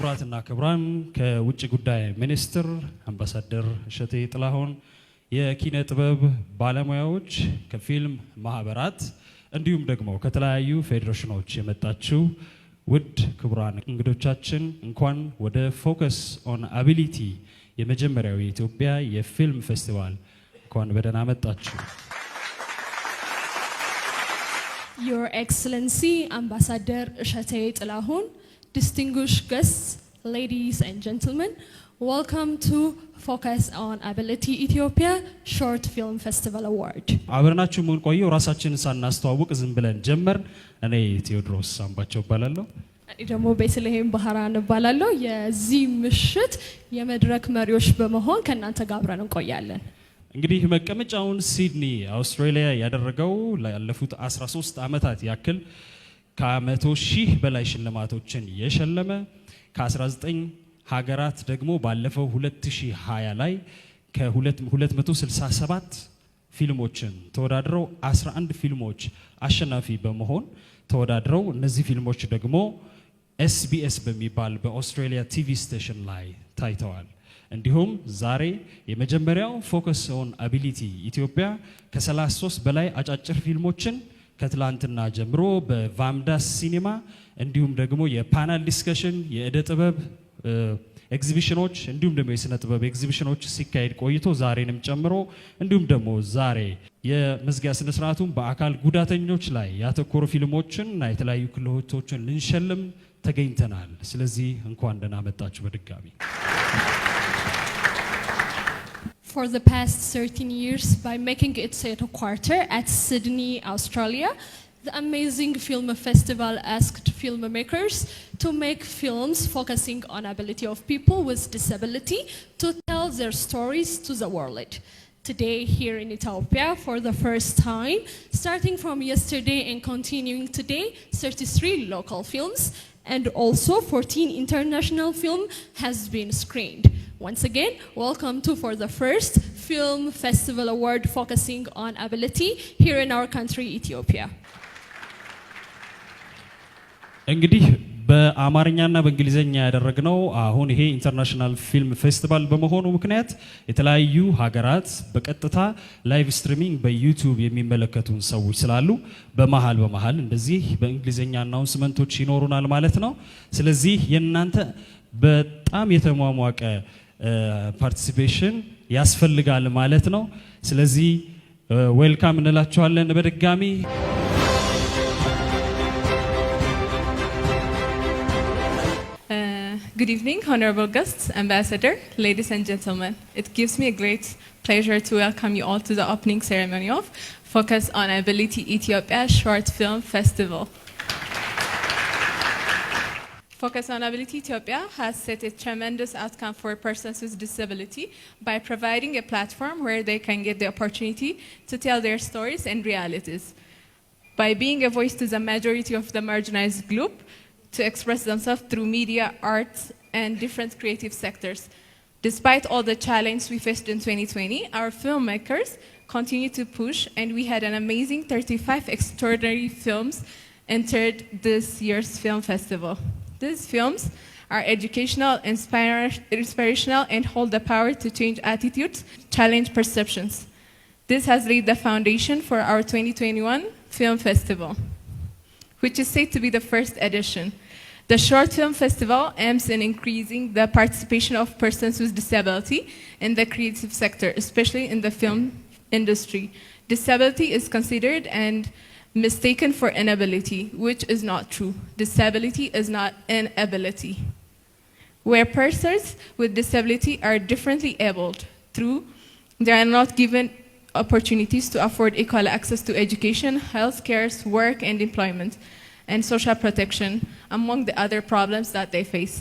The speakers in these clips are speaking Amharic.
ክቡራትና ክቡራን ከውጭ ጉዳይ ሚኒስትር አምባሳደር እሸቴ ጥላሁን የኪነ ጥበብ ባለሙያዎች ከፊልም ማህበራት እንዲሁም ደግሞ ከተለያዩ ፌዴሬሽኖች የመጣችሁ ውድ ክቡራን እንግዶቻችን እንኳን ወደ ፎከስ ኦን አቢሊቲ የመጀመሪያው የኢትዮጵያ የፊልም ፌስቲቫል እንኳን በደህና መጣችሁ። Your Excellency Ambassador Eshete Tilahun, distinguished guests, ladies and gentlemen, welcome to Focus on Ability Ethiopia Short Film Festival Award. አብረናችሁ ምን ቆየው ራሳችንን ሳናስተዋውቅ ዝም ብለን ጀመር። እኔ ቴዎድሮስ አምባቸው እባላለሁ። እኔ ደግሞ ቤተልሔም ባህራን እባላለሁ። የዚህ ምሽት የመድረክ መሪዎች በመሆን ከእናንተ ጋር አብረን እንቆያለን። እንግዲህ መቀመጫውን ሲድኒ አውስትራሊያ ያደረገው ላለፉት 13 ዓመታት ያክል ከ100,000 በላይ ሽልማቶችን የሸለመ ከ19 ሀገራት ደግሞ ባለፈው 2020 ላይ ከ267 ፊልሞችን ተወዳድረው 11 ፊልሞች አሸናፊ በመሆን ተወዳድረው እነዚህ ፊልሞች ደግሞ SBS በሚባል በአውስትራሊያ ቲቪ ስቴሽን ላይ ታይተዋል። እንዲሁም ዛሬ የመጀመሪያው ፎከስ ኦን አቢሊቲ ኢትዮጵያ ከ33 በላይ አጫጭር ፊልሞችን ከትላንትና ጀምሮ በቫምዳስ ሲኒማ እንዲሁም ደግሞ የፓናል ዲስከሽን የእደ ጥበብ ኤግዚቢሽኖች እንዲሁም ደግሞ የስነ ጥበብ ኤግዚቢሽኖች ሲካሄድ ቆይቶ ዛሬንም ጨምሮ እንዲሁም ደግሞ ዛሬ የመዝጊያ ስነ ስርዓቱን በአካል ጉዳተኞች ላይ ያተኮሩ ፊልሞችን እና የተለያዩ ክህሎቶችን ልንሸልም ተገኝተናል። ስለዚህ እንኳን ደህና መጣችሁ በድጋሚ። For the past 13 years, by making its headquarters at Sydney, Australia, the amazing film festival asked filmmakers to make films focusing on ability of people with disability to tell their stories to the world. Today, here in Ethiopia, for the first time, starting from yesterday and continuing today, 33 local films and also 14 international film has been screened. Once again, welcome to for the first Film Festival Award focusing on ability here in our country, Ethiopia. እንግዲህ በአማርኛና በእንግሊዘኛ ያደረግነው አሁን ይሄ ኢንተርናሽናል ፊልም ፌስቲቫል በመሆኑ ምክንያት የተለያዩ ሀገራት በቀጥታ ላይቭ ስትሪሚንግ በዩቲዩብ የሚመለከቱን ሰዎች ስላሉ በመሃል እንደዚህ በእንግሊዘኛ አናውንስመንቶች ይኖሩናል ማለት ነው። ስለዚህ የእናንተ በጣም የተሟሟቀ ፓርቲሲፔሽን ያስፈልጋል ማለት ነው። ስለዚህ ዌልካም እንላችኋለን በድጋሚ። Good evening, honorable guests, ambassador, ladies and gentlemen. It gives me a great pleasure to welcome you all to the opening ceremony of Focus on Ability Ethiopia Short Film Festival. Focus on Ability Ethiopia has set a tremendous outcome for persons with disability by providing a platform where they can get the opportunity to tell their stories and realities. By being a voice to the majority of the marginalized group, to express themselves through media, arts, and different creative sectors. Despite all the challenges we faced in 2020, our filmmakers continue to push, and we had an amazing 35 extraordinary films entered this year's film festival. These films are educational, inspirational, and hold the power to change attitudes, challenge perceptions. This has laid the foundation for our 2021 film festival, which is said to be the first edition. The Short Film Festival aims in increasing the participation of persons with disability in the creative sector, especially in the film industry. Disability is considered and mistaken for inability, which is not true. Disability is not inability. Where persons with disability are differently abled, they are not given opportunities to afford equal access to education, health care, work and employment, and social protection, among the other problems that they face.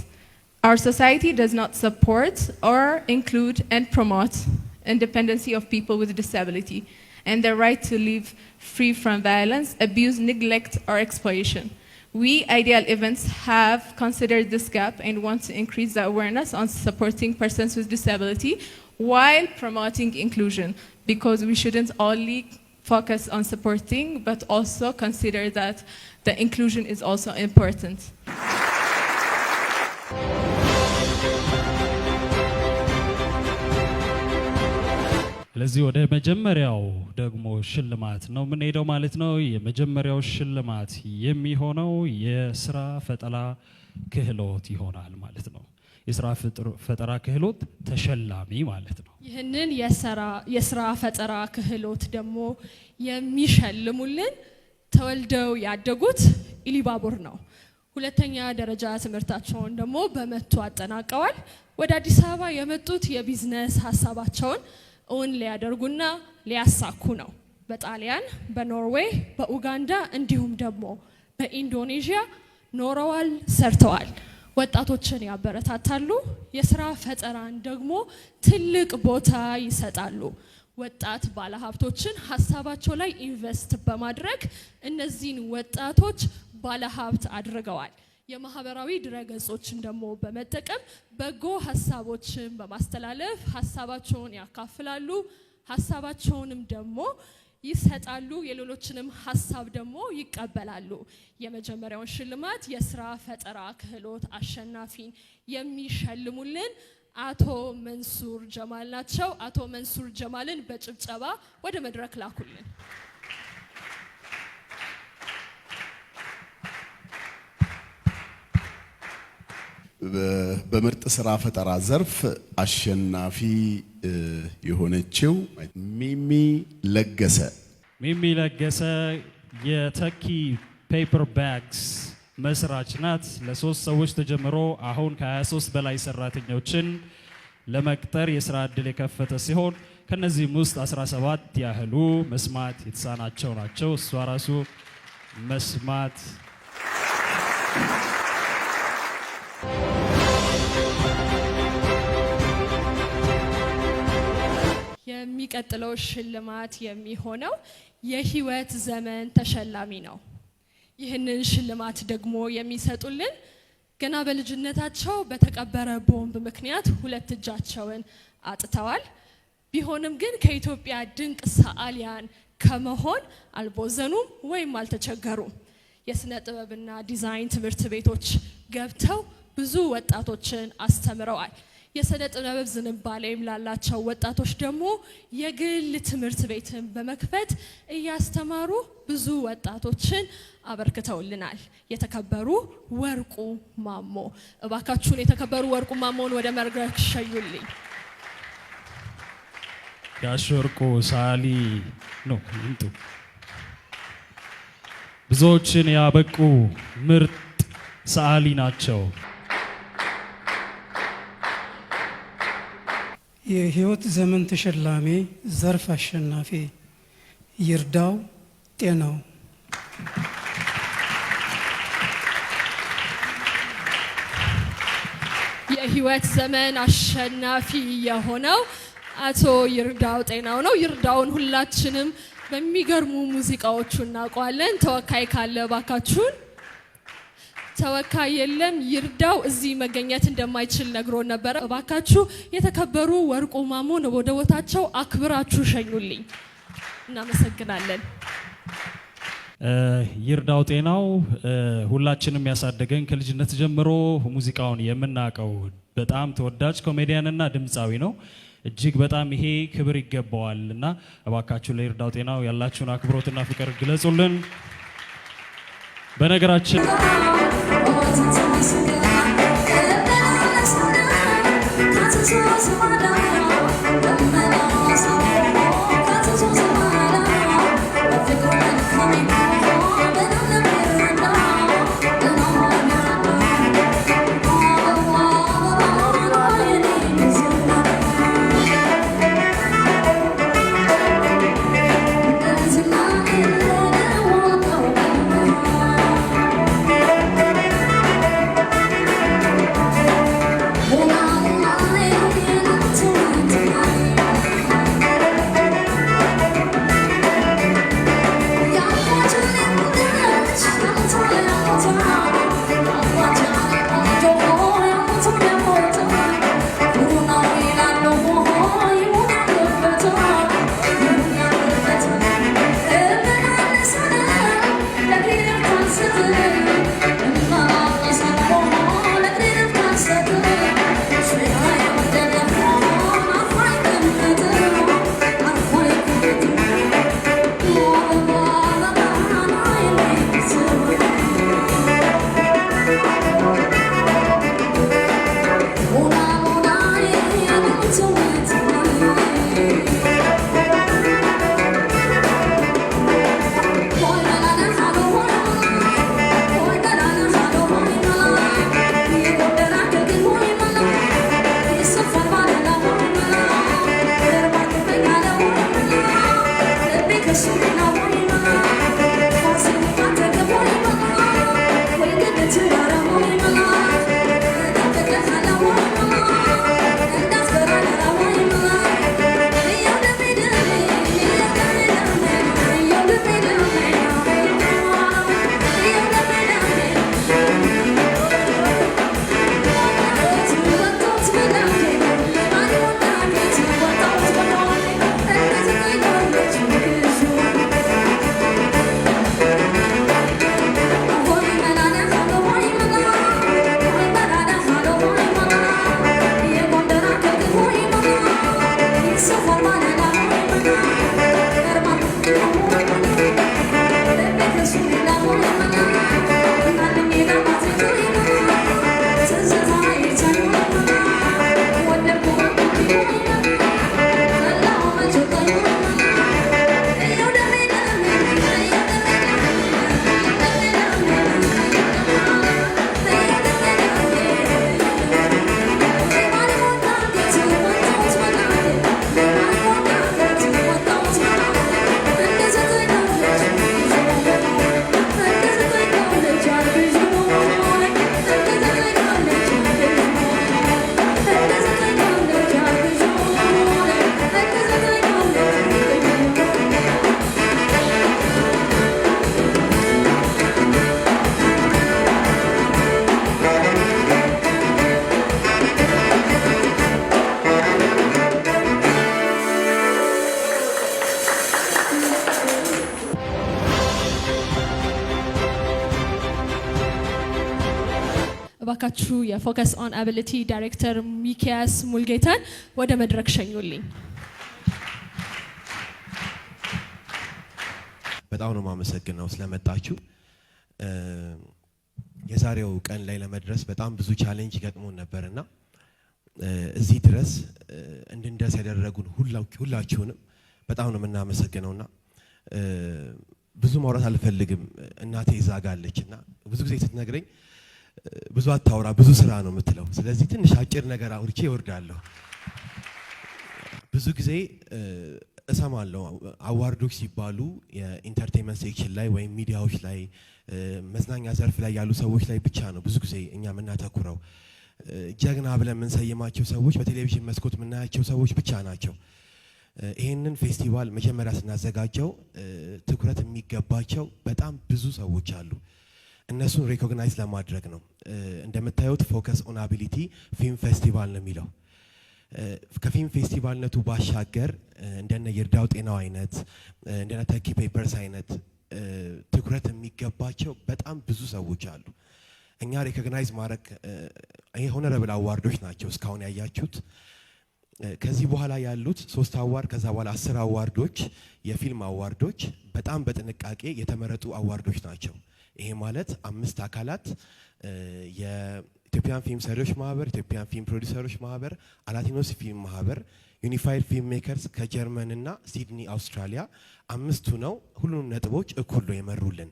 Our society does not support or include and promote independency of people with disability and their right to live free from violence, abuse, neglect, or exploitation. We, Ideal Events, have considered this gap and want to increase the awareness on supporting persons with disability while promoting inclusion, because we shouldn't only focus on supporting, but also consider that the inclusion is also important. ስለዚህ ወደ መጀመሪያው ደግሞ ሽልማት ነው የምንሄደው ማለት ነው። የመጀመሪያው ሽልማት የሚሆነው የስራ ፈጠራ ክህሎት ይሆናል ማለት ነው። የስራ ፈጠራ ክህሎት ተሸላሚ ማለት ነው። ይህንን የስራ ፈጠራ ክህሎት ደግሞ የሚሸልሙልን ተወልደው ያደጉት ኢሊባቡር ነው። ሁለተኛ ደረጃ ትምህርታቸውን ደግሞ በመቱ አጠናቀዋል። ወደ አዲስ አበባ የመጡት የቢዝነስ ሀሳባቸውን እውን ሊያደርጉና ሊያሳኩ ነው። በጣሊያን፣ በኖርዌይ፣ በኡጋንዳ እንዲሁም ደግሞ በኢንዶኔዥያ ኖረዋል፣ ሰርተዋል። ወጣቶችን ያበረታታሉ። የስራ ፈጠራን ደግሞ ትልቅ ቦታ ይሰጣሉ። ወጣት ባለሀብቶችን ሀሳባቸው ላይ ኢንቨስት በማድረግ እነዚህን ወጣቶች ባለሀብት አድርገዋል። የማህበራዊ ድረገጾችን ደግሞ በመጠቀም በጎ ሀሳቦችን በማስተላለፍ ሀሳባቸውን ያካፍላሉ። ሀሳባቸውንም ደግሞ ይሰጣሉ። የሌሎችንም ሀሳብ ደግሞ ይቀበላሉ። የመጀመሪያውን ሽልማት የስራ ፈጠራ ክህሎት አሸናፊን የሚሸልሙልን አቶ መንሱር ጀማል ናቸው። አቶ መንሱር ጀማልን በጭብጨባ ወደ መድረክ ላኩልን። በምርጥ ስራ ፈጠራ ዘርፍ አሸናፊ የሆነችው ሚሚ ለገሰ የተኪ ፔፐር ባግስ መስራች ናት። ለሶስት ሰዎች ተጀምሮ አሁን ከ23 በላይ ሰራተኞችን ለመቅጠር የስራ ዕድል የከፈተ ሲሆን ከነዚህም ውስጥ 17 ያህሉ መስማት የተሳናቸው ናቸው። እሷ ራሱ መስማት የሚቀጥለው ሽልማት የሚሆነው የህይወት ዘመን ተሸላሚ ነው። ይህንን ሽልማት ደግሞ የሚሰጡልን ገና በልጅነታቸው በተቀበረ ቦምብ ምክንያት 2 እጃቸውን አጥተዋል። ቢሆንም ግን ከኢትዮጵያ ድንቅ ሰዓሊያን ከመሆን አልቦዘኑም ወይም አልተቸገሩም። የስነ ጥበብና ዲዛይን ትምህርት ቤቶች ገብተው ብዙ ወጣቶችን አስተምረዋል። የስነ ጥበብ ዝንባሌም ላላቸው ወጣቶች ደግሞ የግል ትምህርት ቤትን በመክፈት እያስተማሩ ብዙ ወጣቶችን አበርክተውልናል። የተከበሩ ወርቁ ማሞ፣ እባካችሁን የተከበሩ ወርቁ ማሞን ወደ መድረክ ሸኙልኝ። ጋሽ ወርቁ ሳሊ ነው እንቱ ብዙዎችን ያበቁ ምርጥ ሰዓሊ ናቸው። የህይወት ዘመን ተሸላሚ ዘርፍ አሸናፊ ይርዳው ጤናው። የህይወት ዘመን አሸናፊ የሆነው አቶ ይርዳው ጤናው ነው። ይርዳውን ሁላችንም በሚገርሙ ሙዚቃዎቹ እናውቀዋለን። ተወካይ ካለ ባካችሁን። ተወካይ የለም። ይርዳው እዚህ መገኘት እንደማይችል ነግሮ ነበር። ባካችሁ የተከበሩ ወርቁ ማሞን ወደ ቦታቸው አክብራችሁ ሸኙልኝ። እናመሰግናለን። ይርዳው ጤናው ሁላችንም ያሳደገን ከልጅነት ጀምሮ ሙዚቃውን የምናውቀው በጣም ተወዳጅ ኮሜዲያንና ድምፃዊ ነው። እጅግ በጣም ይሄ ክብር ይገባዋል እና እባካችሁ ለይርዳው ጤናው ያላችሁን አክብሮትና ፍቅር ግለጹልን። በነገራችን እባካችሁ የፎከስ ኦን አቢሊቲ ዳይሬክተር ሚኪያስ ሙልጌታን ወደ መድረክ ሸኙልኝ። በጣም ነው ማመሰግነው ስለመጣችሁ። የዛሬው ቀን ላይ ለመድረስ በጣም ብዙ ቻሌንጅ ገጥሞን ነበርና እዚህ ድረስ እንድንደርስ ያደረጉን ሁላችሁንም በጣም ነው የምናመሰግነውና ብዙ ማውራት አልፈልግም። እናቴ ይዛጋለችና ብዙ ጊዜ ስትነግረኝ ብዙ አታውራ ብዙ ስራ ነው የምትለው። ስለዚህ ትንሽ አጭር ነገር አውርቼ እወርዳለሁ። ብዙ ጊዜ እሰማለሁ አዋርዶች ሲባሉ የኢንተርቴይንመንት ሴክሽን ላይ ወይም ሚዲያዎች ላይ መዝናኛ ዘርፍ ላይ ያሉ ሰዎች ላይ ብቻ ነው ብዙ ጊዜ እኛ የምናተኩረው። ጀግና ብለን የምንሰይማቸው ሰዎች በቴሌቪዥን መስኮት የምናያቸው ሰዎች ብቻ ናቸው። ይህንን ፌስቲቫል መጀመሪያ ስናዘጋጀው ትኩረት የሚገባቸው በጣም ብዙ ሰዎች አሉ። እነሱን ሪኮግናይዝ ለማድረግ ነው። እንደምታዩት ፎከስ ኦን አቢሊቲ ፊልም ፌስቲቫል ነው የሚለው። ከፊልም ፌስቲቫልነቱ ባሻገር እንደነ ይርዳው ጤናው አይነት እንደነ ተኪ ፔፐርስ አይነት ትኩረት የሚገባቸው በጣም ብዙ ሰዎች አሉ። እኛ ሪኮግናይዝ ማድረግ ሆነረብል አዋርዶች ናቸው እስካሁን ያያችሁት። ከዚህ በኋላ ያሉት 3 አዋርድ ከዛ በኋላ 10 አዋርዶች የፊልም አዋርዶች በጣም በጥንቃቄ የተመረጡ አዋርዶች ናቸው። ይሄ ማለት 5 አካላት የኢትዮጵያን ፊልም ሰሪዎች ማህበር፣ ኢትዮጵያን ፊልም ፕሮዲዩሰሮች ማህበር፣ አላቲኖስ ፊልም ማህበር፣ ዩኒፋይድ ፊልም ሜከርስ ከጀርመን እና ሲድኒ አውስትራሊያ 5ቱ ነው ሁሉንም ነጥቦች እኩል ነው የመሩልን።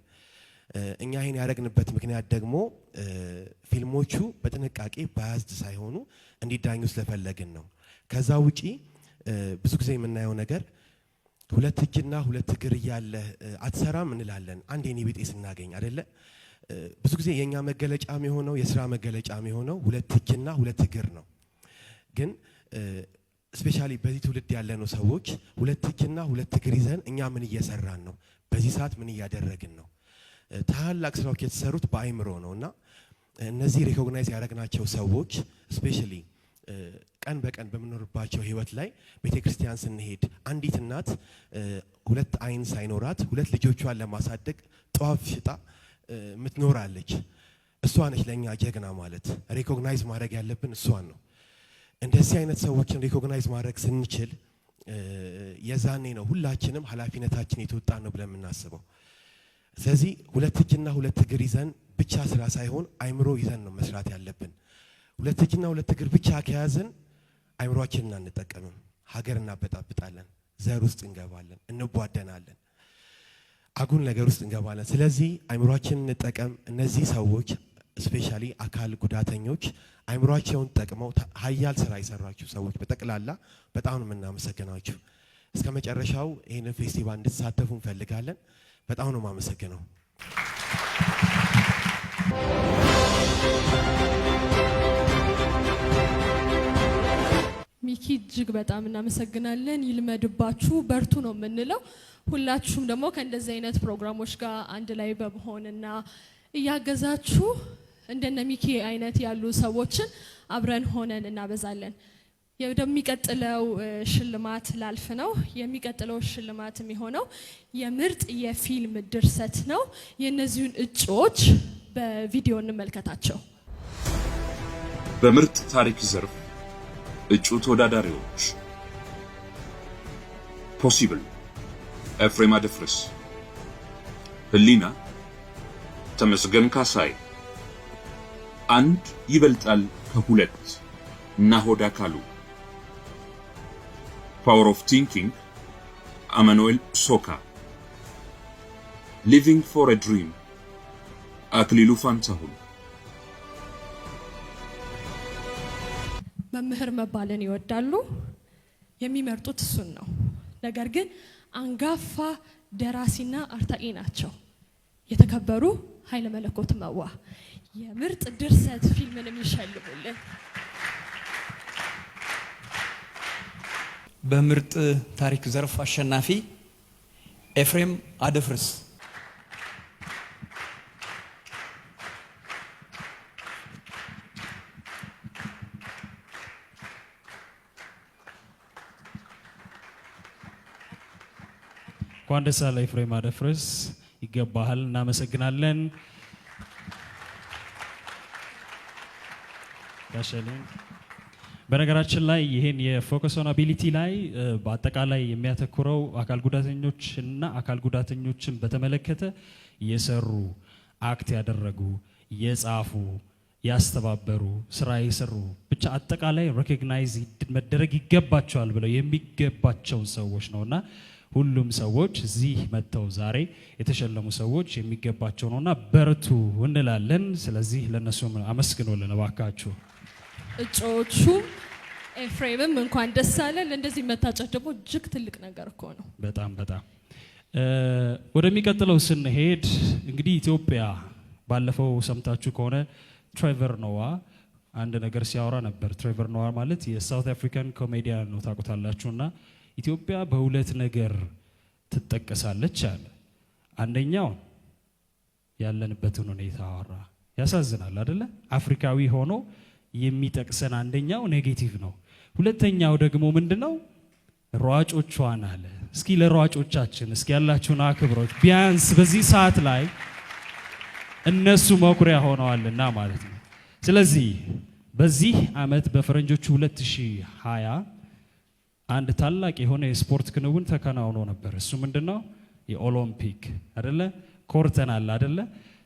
እኛ ይሄን ያደረግንበት ምክንያት ደግሞ ፊልሞቹ በጥንቃቄ ባያዝድ ሳይሆኑ እንዲዳኙ ስለፈለግን ነው። ከዛ ውጪ ብዙ ጊዜ የምናየው ነገር 2 እጅና 2 እግር እያለ አትሰራም እንላለን። አንድ የኔ ቢጤ ስናገኝ አይደለ? ብዙ ጊዜ የኛ መገለጫም የሆነው የስራ መገለጫም የሆነው 2 እጅና 2 እግር ነው። ግን ስፔሻሊ በዚህ ትውልድ ያለነው ሰዎች 2 እጅና 2 እግር ይዘን እኛ ምን እየሰራን ነው? በዚህ ሰዓት ምን እያደረግን ነው? ታላላቅ ስራዎች የተሰሩት በአይምሮ ነውና እነዚህ ሪኮግናይዝ ያደረግናቸው ሰዎች ስፔሻሊ ቀን በቀን በምንኖርባቸው ህይወት ላይ ቤተክርስቲያን ስንሄድ አንዲት እናት 2 አይን ሳይኖራት 2 ልጆቿን ለማሳደግ ጧፍ ሽጣ ምትኖራለች። እሷ ነች ለኛ ጀግና ማለት። ሪኮግናይዝ ማድረግ ያለብን እሷን ነው። እንደዚህ አይነት ሰዎችን ሪኮግናይዝ ማድረግ ስንችል የዛኔ ነው ሁላችንም ኃላፊነታችን የተወጣን ነው ብለን የምናስበው። ስለዚህ 2 እጅና 2 እግር ይዘን ብቻ ስራ ሳይሆን አይምሮ ይዘን ነው መስራት ያለብን። 2 እጅና 2 እግር ብቻ ከያዝን አይምሮአችንን አንጠቀምም። ሀገር እናበጣብጣለን፣ ዘር ውስጥ እንገባለን፣ እንቧደናለን፣ አጉል ነገር ውስጥ እንገባለን። ስለዚህ አይምሮአችንን እንጠቀም። እነዚህ ሰዎች ስፔሻሊ አካል ጉዳተኞች አይምሮአቸውን ጠቅመው ሀያል ስራ የሰራችሁ ሰዎች በጠቅላላ በጣም ነው የምናመሰግናችሁ። እስከ መጨረሻው ይህንን ፌስቲቫል እንድትሳተፉ እንፈልጋለን። በጣም ነው የማመሰግነው። ሚኪ እጅግ በጣም እናመሰግናለን። ይልመድባችሁ፣ በርቱ ነው የምንለው። ሁላችሁም ደግሞ ከእንደዚህ አይነት ፕሮግራሞች ጋር አንድ ላይ በመሆንና እያገዛችሁ እንደነ ሚኪ አይነት ያሉ ሰዎችን አብረን ሆነን እናበዛለን። ወደሚቀጥለው ሽልማት ላልፍ ነው። የሚቀጥለው ሽልማት የሚሆነው የምርጥ የፊልም ድርሰት ነው። የእነዚሁን እጩዎች በቪዲዮ እንመልከታቸው። በምርጥ ታሪክ ዘርፍ እጩ ተወዳዳሪዎች ፖሲብል ኤፍሬም አደፍርስ፣ ህሊና ተመስገን ካሳይ፣ አንድ ይበልጣል ከሁለት ናሆድ አካሉ፣ ፓወር ኦፍ ቲንኪንግ አማኑኤል ሶካ፣ ሊቪንግ ፎር አ ድሪም አክሊሉ ፋንታሁን። መምህር መባልን ይወዳሉ። የሚመርጡት እሱን ነው። ነገር ግን አንጋፋ ደራሲና አርታኢ ናቸው። የተከበሩ ኃይለ መለኮት መዋ የምርጥ ድርሰት ፊልምን የሚሸልሙልን። በምርጥ ታሪክ ዘርፍ አሸናፊ ኤፍሬም አደፍርስ። እንኳን ደስ አለህ ኤፍሬም አደፍርስ፣ ይገባሃል። እናመሰግናለን። ጋሸልኝ በነገራችን ላይ ይሄን የፎከስ ኦን አቢሊቲ ላይ በአጠቃላይ የሚያተኩረው አካል ጉዳተኞችና አካል ጉዳተኞችን በተመለከተ የሰሩ አክት ያደረጉ የጻፉ ያስተባበሩ ስራ የሰሩ ብቻ አጠቃላይ ሪኮግናይዝ መደረግ ይገባቸዋል ብለው የሚገባቸው ሰዎች ነውና ሁሉም ሰዎች እዚህ መጥተው ዛሬ የተሸለሙ ሰዎች የሚገባቸው ነውና በርቱ እንላለን። ስለዚህ ለነሱ አመስግኑልን እባካችሁ። እጮቹ ኤፍሬምም እንኳን ደስ አለ። እንደዚህ መታጨት ደግሞ እጅግ ትልቅ ነገር እኮ ነው። በጣም ወደሚቀጥለው ስንሄድ እንግዲህ ኢትዮጵያ ባለፈው ሰምታችሁ ከሆነ ትሬቨር ኖዋ አንድ ነገር ሲያወራ ነበር። ትሬቨር ኖዋ ማለት የሳውት አፍሪካን ኮሜዲያን ነው ታውቁታላችሁና ኢትዮጵያ በሁለት ነገር ትጠቀሳለች አለ። አንደኛው ያለንበትን ሁኔታ አወራ። ያሳዝናል አይደለ? አፍሪካዊ ሆኖ የሚጠቅሰን አንደኛው ኔጌቲቭ ነው። ሁለተኛው ደግሞ ምንድነው? ሯጮቿን አለ። እስኪ ለሯጮቻችን እስኪ ያላችሁን አክብሮት ቢያንስ በዚህ ሰዓት ላይ እነሱ መኩሪያ ሆነዋልና ማለት ነው። ስለዚህ በዚህ አመት በፈረንጆቹ 2020 አንድ ታላቅ የሆነ የስፖርት ክንውን ተከናውኖ ነበር። እሱ ምንድነው? የኦሎምፒክ አይደለ? ኮርተናል አይደለ?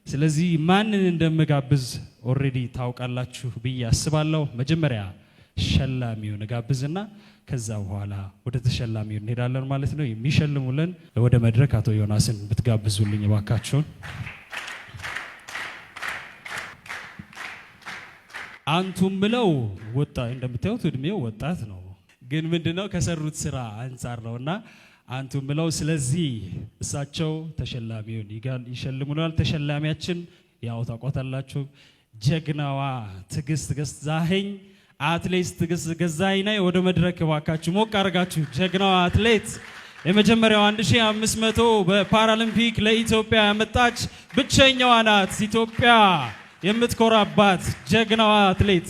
ስለዚህ ማንን እንደምጋብዝ ኦሬዲ ታውቃላችሁ ብዬ አስባለሁ። መጀመሪያ ሸላሚውን ጋብዝና ከዛ በኋላ ወደ ተሸላሚው እንሄዳለን ማለት ነው። የሚሸልሙልን ወደ መድረክ አቶ ዮናስን ብትጋብዙልኝ እባካችሁን። አንቱም ብለው ወጣ እንደምታዩት እድሜው ወጣት ነው፣ ግን ምንድነው ከሰሩት ስራ አንጻር ነውና አንቱም ብለው። ስለዚህ እሳቸው ተሸላሚውን ይሸልሙናል። ተሸላሚያችን ያው ታውቋታላችሁ፣ ጀግናዋ ትዕግስት ገዛኸኝ አትሌት ትዕግስት ገዛኸኝ ነይ ወደ መድረክ እባካችሁ ሞቅ አድርጋችሁ። ጀግናዋ አትሌት የመጀመሪያው 1500 በፓራሊምፒክ ለኢትዮጵያ ያመጣች ብቸኛዋ ናት። ኢትዮጵያ የምትኮራባት ጀግናዋ አትሌት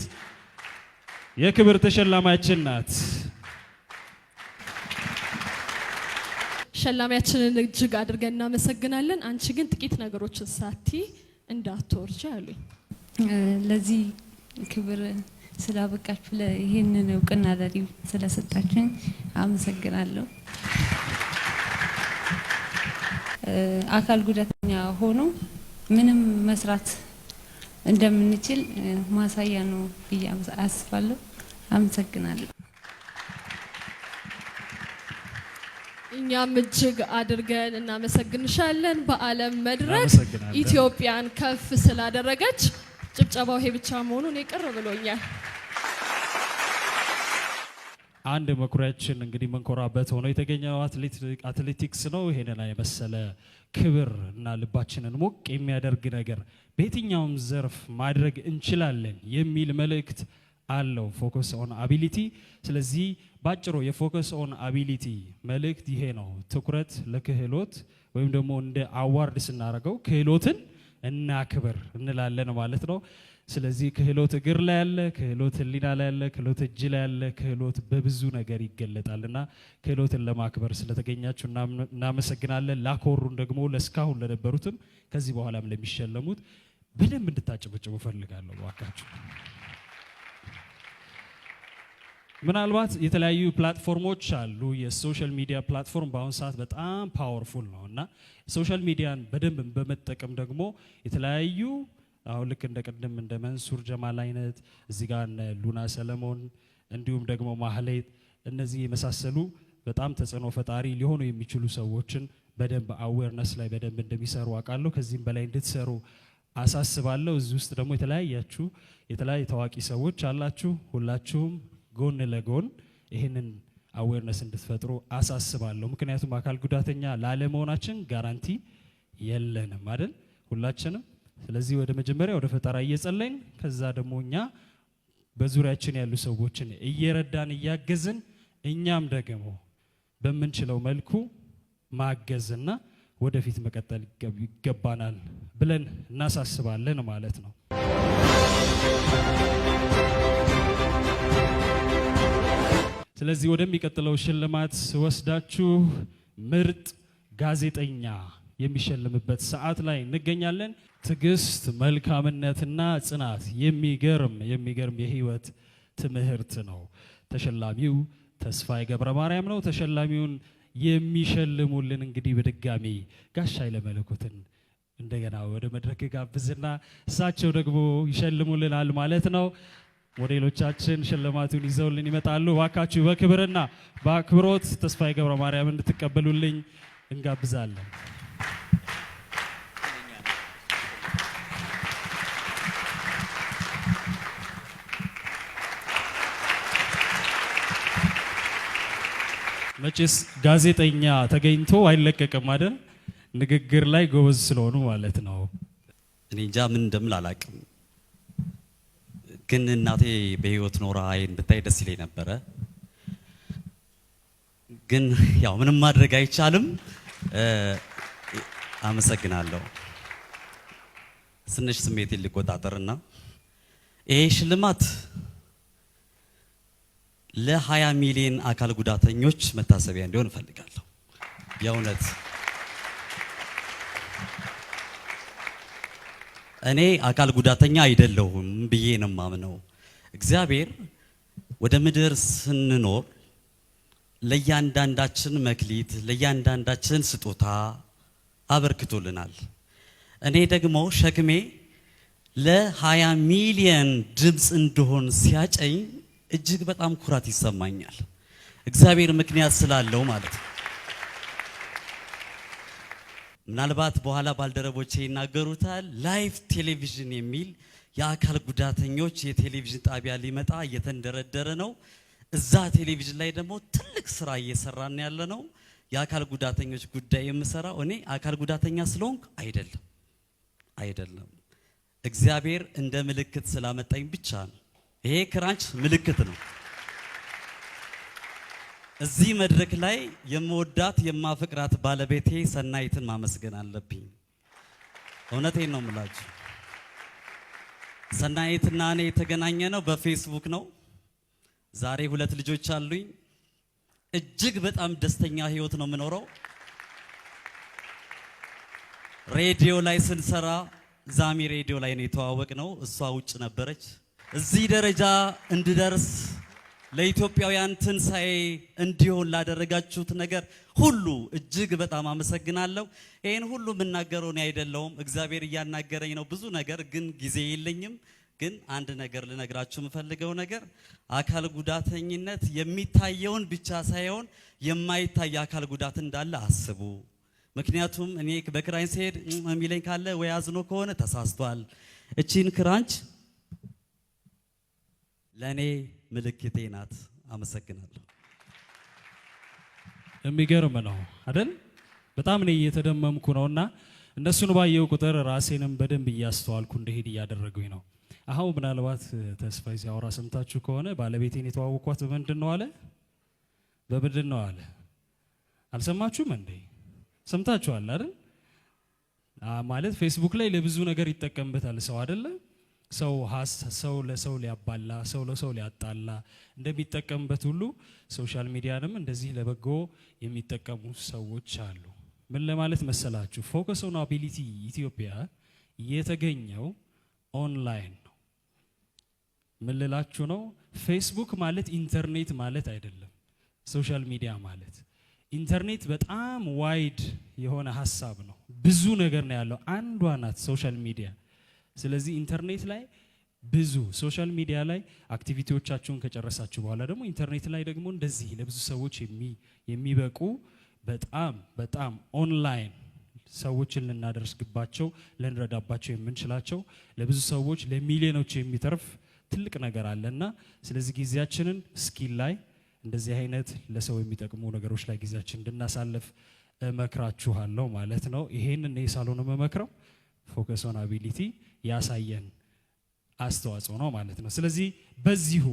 የክብር ተሸላማችን ናት። ሸላሚያችንን እጅግ አድርገን እናመሰግናለን። አንቺ ግን ጥቂት ነገሮችን ሳቲ እንዳትወርጂ አሉኝ። ለዚህ ክብር ስላበቃችሁ ይሄንን እውቅና ለሪ ስለሰጣችሁኝ አመሰግናለሁ። አካል ጉዳተኛ ሆኖ ምንም መስራት እንደምንችል ማሳያ ነው ብዬ አስባለሁ። አመሰግናለሁ። እኛም እጅግ አድርገን እናመሰግንሻለን። በዓለም መድረክ ኢትዮጵያን ከፍ ስላደረገች ጭብጨባው ይሄ ብቻ መሆኑን ይቅር ብሎኛል። አንድ መኩሪያችን እንግዲህ መንኮራበት ሆኖ የተገኘው አትሌቲክስ ነው። ይሄንን የመሰለ ክብር እና ልባችንን ሞቅ የሚያደርግ ነገር በየትኛውም ዘርፍ ማድረግ እንችላለን የሚል መልእክት አለው ፎከስ ኦን አቢሊቲ። ስለዚህ ባጭሩ የፎከስ ኦን አቢሊቲ መልእክት ይሄ ነው። ትኩረት ለክህሎት ወይም ደግሞ እንደ አዋርድ ስናደርገው ክህሎትን እና ክብር እንላለን ማለት ነው። ስለዚህ ክህሎት እግር ላይ ያለ፣ ክህሎት ህሊና ላይ ያለ፣ ክህሎት እጅ ላይ ያለ፣ ክህሎት በብዙ ነገር ይገለጣልና ክህሎትን ለማክበር ስለተገኛችሁ እናመሰግናለን። ላኮሩን ደግሞ ለስካሁን ለነበሩትም ከዚህ በኋላም ለሚሸለሙት በደንብ እንድታጨበጭቡ ፈልጋለሁ ባካችሁ። ምናልባት የተለያዩ ፕላትፎርሞች አሉ። የሶሻል ሚዲያ ፕላትፎርም በአሁኑ ሰዓት በጣም ፓወርፉል ነው እና ሶሻል ሚዲያን በደንብ በመጠቀም ደግሞ የተለያዩ አሁን ልክ እንደ ቅድም እንደ መንሱር ጀማል አይነት እዚህ ጋር ሉና ሰለሞን እንዲሁም ደግሞ ማህሌት እነዚህ የመሳሰሉ በጣም ተጽዕኖ ፈጣሪ ሊሆኑ የሚችሉ ሰዎችን በደንብ አዌርነስ ላይ በደንብ እንደሚሰሩ አውቃለሁ። ከዚህም በላይ እንድትሰሩ አሳስባለሁ። እዚህ ውስጥ ደግሞ የተለያዩ ታዋቂ ሰዎች አላችሁ። ሁላችሁም ጎን ለጎን ይህንን አዌርነስ እንድትፈጥሩ አሳስባለሁ። ምክንያቱም አካል ጉዳተኛ ላለመሆናችን ጋራንቲ የለንም አይደል ሁላችንም። ስለዚህ ወደ መጀመሪያ ወደ ፈጠራ እየጸለይን ከዛ ደግሞ እኛ በዙሪያችን ያሉ ሰዎችን እየረዳን እያገዝን እኛም ደግሞ በምንችለው መልኩ ማገዝና ወደፊት መቀጠል ይገባናል ብለን እናሳስባለን ማለት ነው። ስለዚህ ወደሚቀጥለው ሽልማት ወስዳችሁ ምርጥ ጋዜጠኛ የሚሸልምበት ሰዓት ላይ እንገኛለን። ትዕግስት፣ መልካምነትና ጽናት የሚገርም የህይወት ትምህርት ነው። ተሸላሚው ተስፋዬ ገብረ ማርያም ነው። ተሸላሚውን የሚሸልሙልን እንግዲህ በድጋሚ ጋሽ ኃይለ መለኮትን እንደገና ወደ መድረክ ጋብዝና እሳቸው ደግሞ ይሸልሙልናል ማለት ነው። ሞዴሎቻችን ሽልማቱን ይዘውልን ይመጣሉ። እባካችሁ በክብርና በአክብሮት ተስፋዬ ገብረ ማርያም እንድትቀበሉልኝ እንጋብዛለን። መቼስ ጋዜጠኛ ተገኝቶ አይለቀቅም አይደል? ንግግር ላይ ጎበዝ ስለሆኑ ማለት ነው። እኔ እንጃ ምን እንደምል አላውቅም፣ ግን እናቴ በህይወት ኖራ አይን ብታይ ደስ ይለኝ ነበረ። ግን ያው ምንም ማድረግ አይቻልም። አመሰግናለሁ። ትንሽ ስሜቴን ልቆጣጠርና ይሄ ሽልማት ለ20 ሚሊዮን አካል ጉዳተኞች መታሰቢያ እንዲሆን እፈልጋለሁ። የእውነት እኔ አካል ጉዳተኛ አይደለሁም ብዬ ነው የማምነው። እግዚአብሔር ወደ ምድር ስንኖር ለእያንዳንዳችን መክሊት፣ ለእያንዳንዳችን ስጦታ አበርክቶልናል። እኔ ደግሞ ሸክሜ ለ20 ሚሊዮን ድምፅ እንደሆን ሲያጨኝ እጅግ በጣም ኩራት ይሰማኛል። እግዚአብሔር ምክንያት ስላለው ማለት ነው። ምናልባት በኋላ ባልደረቦቼ ይናገሩታል። ላይቭ ቴሌቪዥን የሚል የአካል ጉዳተኞች የቴሌቪዥን ጣቢያ ሊመጣ እየተንደረደረ ነው። እዛ ቴሌቪዥን ላይ ደግሞ ትልቅ ስራ እየሰራን ያለ ነው። የአካል ጉዳተኞች ጉዳይ የምሰራው እኔ አካል ጉዳተኛ ስለሆንኩ አይደለም። እግዚአብሔር እንደ ምልክት ስላመጣኝ ብቻ ነው። ይሄ ክራንች ምልክት ነው። እዚህ መድረክ ላይ የምወዳት የማፈቅራት ባለቤቴ ሰናይትን ማመስገን አለብኝ። እውነቴን ነው የምላችሁ። ሰናይትና እኔ የተገናኘ ነው በፌስቡክ ነው። ዛሬ 2 ልጆች አሉኝ። እጅግ በጣም ደስተኛ ህይወት ነው የምኖረው። ሬዲዮ ላይ ስንሰራ ዛሚ ሬዲዮ ላይ ነው የተዋወቅ ነው። እሷ ውጭ ነበረች። እዚህ ደረጃ እንድደርስ ለኢትዮጵያውያን ትንሳኤ እንዲሆን ላደረጋችሁት ነገር ሁሉ እጅግ በጣም አመሰግናለሁ። ይሄን ሁሉ የምናገረው እኔ አይደለሁም፣ እግዚአብሔር እያናገረኝ ነው። ብዙ ነገር ግን ጊዜ የለኝም። ግን አንድ ነገር ልነግራችሁ የምፈልገው ነገር አካል ጉዳተኝነት የሚታየውን ብቻ ሳይሆን የማይታይ አካል ጉዳት እንዳለ አስቡ። ምክንያቱም እኔ በክራንች ሲሄድ የሚለኝ ካለ ወይ አዝኖ ከሆነ ተሳስቷል። እቺን ክራንች ለኔ ምልክቴ ናት። አመሰግናለሁ። የሚገርም ነው አይደል? በጣም እኔ እየተደመምኩ ነውና እነሱን ባየው ቁጥር ራሴንም በደንብ እያስተዋልኩ እንደሄድ እያደረጉኝ ነው። አሁን ምናልባት ተስፋዬ ሲያወራ ሰምታችሁ ከሆነ ባለቤቴን የተዋወቅኳት በምንድን ነው አለ? በምንድን ነው አለ? አልሰማችሁም እንዴ? ሰምታችኋል አይደል? ማለት ፌስቡክ ላይ ለብዙ ነገር ይጠቀምበታል ሰው አይደለ? ሰው ለሰው ሊያባላ፣ ሰው ለሰው ሊያጣላ እንደሚጠቀምበት ሁሉ ሶሻል ሚዲያንም እንደዚህ ለበጎ የሚጠቀሙ ሰዎች አሉ። ምን ለማለት መሰላችሁ? ፎከስ ኦን አቢሊቲ ኢትዮጵያ የተገኘው ኦንላይን ነው። ምን ልላችሁ ነው? ፌስቡክ ማለት ኢንተርኔት ማለት አይደለም። ሶሻል ሚዲያ ማለት ኢንተርኔት በጣም ዋይድ የሆነ ሀሳብ ነው። ብዙ ነገር ነው ያለው። አንዷ ናት ሶሻል ሚዲያ። ስለዚህ ኢንተርኔት ላይ ብዙ ሶሻል ሚዲያ ላይ አክቲቪቲዎቻችሁን ከጨረሳችሁ በኋላ ደግሞ ኢንተርኔት ላይ ደግሞ እንደዚህ ለብዙ ሰዎች የሚበቁ በጣም ኦንላይን ሰዎችን ልናደርስግባቸው ልንረዳባቸው የምንችላቸው ለብዙ ሰዎች ለሚሊዮኖች የሚተርፍ ትልቅ ነገር አለና ስለዚህ ጊዜያችንን ስኪል ላይ እንደዚህ አይነት ለሰው የሚጠቅሙ ነገሮች ላይ ጊዜያችንን እንድናሳልፍ እመክራችኋለሁ ማለት ነው። ይሄንን ሳልሆን መመክረው ፎከስ ኦን አቢሊቲ ያሳየን አስተዋጽኦ ነው ማለት ነው። ስለዚህ በዚሁ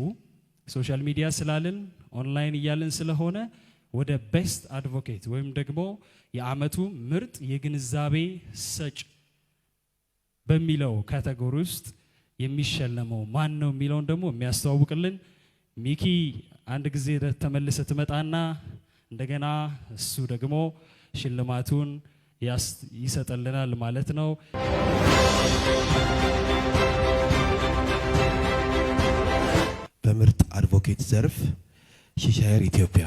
ሶሻል ሚዲያ ስላልን ኦንላይን እያልን ስለሆነ ወደ ቤስት አድቮኬት ወይም ደግሞ የዓመቱ ምርጥ የግንዛቤ ሰጭ በሚለው ካቴጎሪ ውስጥ የሚሸለመው ማን ነው የሚለውን ደግሞ የሚያስተዋውቅልን ሚኪ አንድ ጊዜ ተመልሰ ትመጣና እንደገና እሱ ደግሞ ሽልማቱን ይሰጠልናል ማለት ነው። በምርጥ አድቮኬት ዘርፍ ሼሻየር ኢትዮጵያ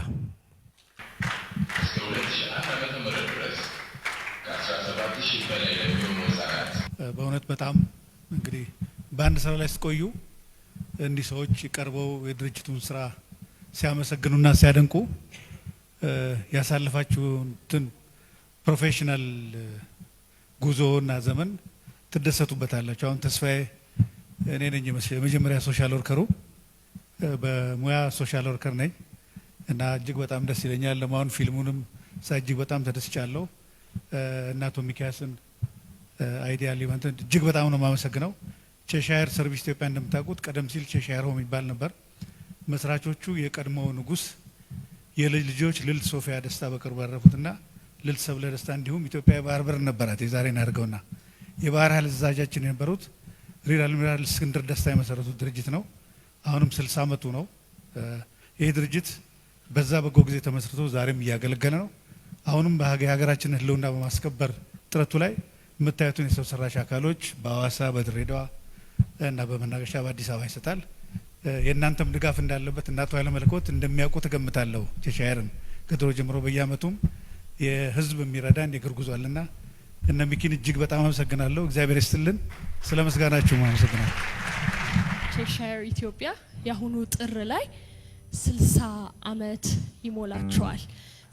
በእውነት በጣም እንግዲህ በአንድ ስራ ላይ ስትቆዩ እንዲህ ሰዎች ቀርበው የድርጅቱን ስራ ሲያመሰግኑና ሲያደንቁ ያሳለፋችሁትን ፕሮፌሽናል ጉዞና ዘመን ትደሰቱበታላችሁ። አሁን ተስፋዬ እኔ ነኝ የመጀመሪያ ሶሻል ወርከሩ፣ በሙያ ሶሻል ወርከር ነኝ እና እጅግ በጣም ደስ ይለኛል። ለማሁን ፊልሙንም እጅግ በጣም ተደስቻለሁ። እና አቶ ሚካያስን አይዲያ ሊቨንትን እጅግ በጣም ነው የማመሰግነው። ቼሻየር ሰርቪስ ኢትዮጵያ እንደምታውቁት ቀደም ሲል ቼሻየር ሆም ይባል ነበር። መስራቾቹ የቀድሞው ንጉስ የልጅ ልጆች ልዕልት ሶፊያ ደስታ በቅርቡ ያረፉትና ልዕልት ሰብለ ደስታ እንዲሁም ኢትዮጵያ የባህር በር ነበራት የዛሬን አድርገውና የባህር ኃይል አዛዣችን የነበሩት ሪር አድሚራል እስክንድር ደስታ የመሰረቱት ድርጅት ነው። አሁንም 60 ዓመቱ ነው። ይህ ድርጅት በዛ በጎ ጊዜ ተመስርቶ ዛሬም እያገለገለ ነው። አሁንም በሀገራችን ህልውና በማስከበር ጥረቱ ላይ የምታዩትን የሰው ሰራሽ አካሎች በአዋሳ በድሬዳዋ እና በመናገሻ በአዲስ አበባ ይሰጣል። የእናንተም ድጋፍ እንዳለበት እናቶ ኃይለመለኮት እንደሚያውቁ ተገምታለሁ። ቼሻየርን ከድሮ ጀምሮ በየአመቱም የህዝብ የሚረዳን የእግር ጉዞ አለና እነ ሚኪን እጅግ በጣም አመሰግናለሁ። እግዚአብሔር ይስጥልን። ስለ መስጋናችሁ አመሰግናለሁ። ቼሻየር ኢትዮጵያ የአሁኑ ጥር ላይ 60 ዓመት ይሞላቸዋል።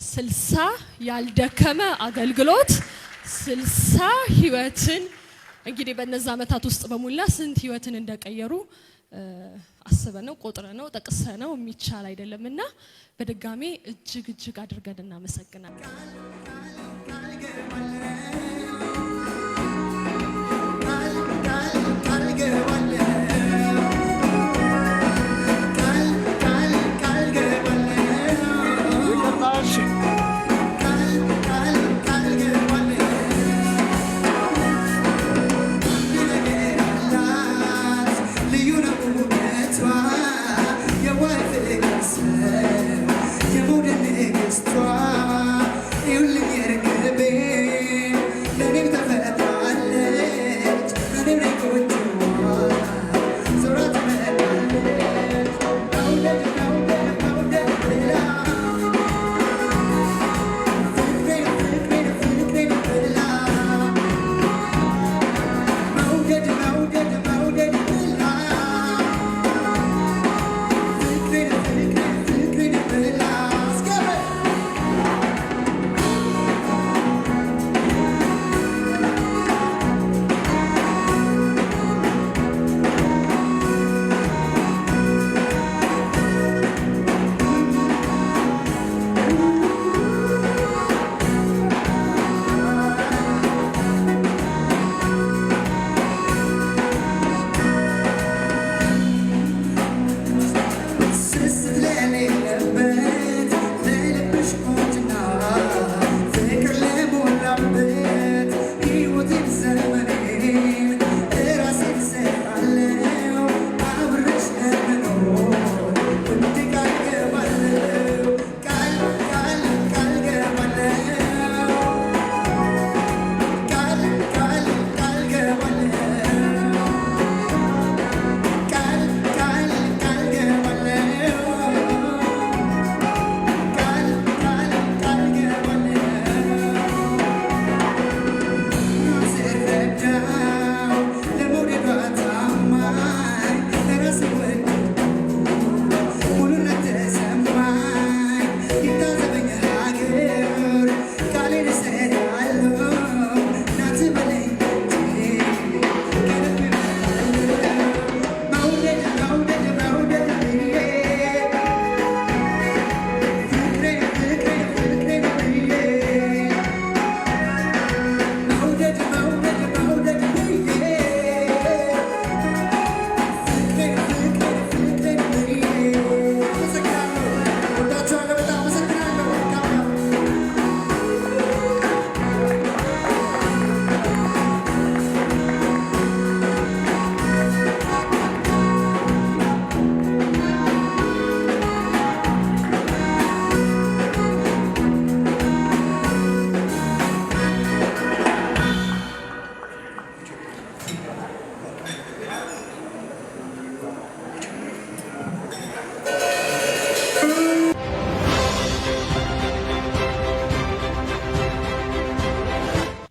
60 ያልደከመ አገልግሎት 60 ህይወትን እንግዲህ በነዛ ዓመታት ውስጥ በሙላ ስንት ህይወትን እንደቀየሩ አስበነው ቆጥረነው ጠቅሰነው የሚቻል አይደለምና በድጋሜ እጅግ አድርገን እናመሰግናለን።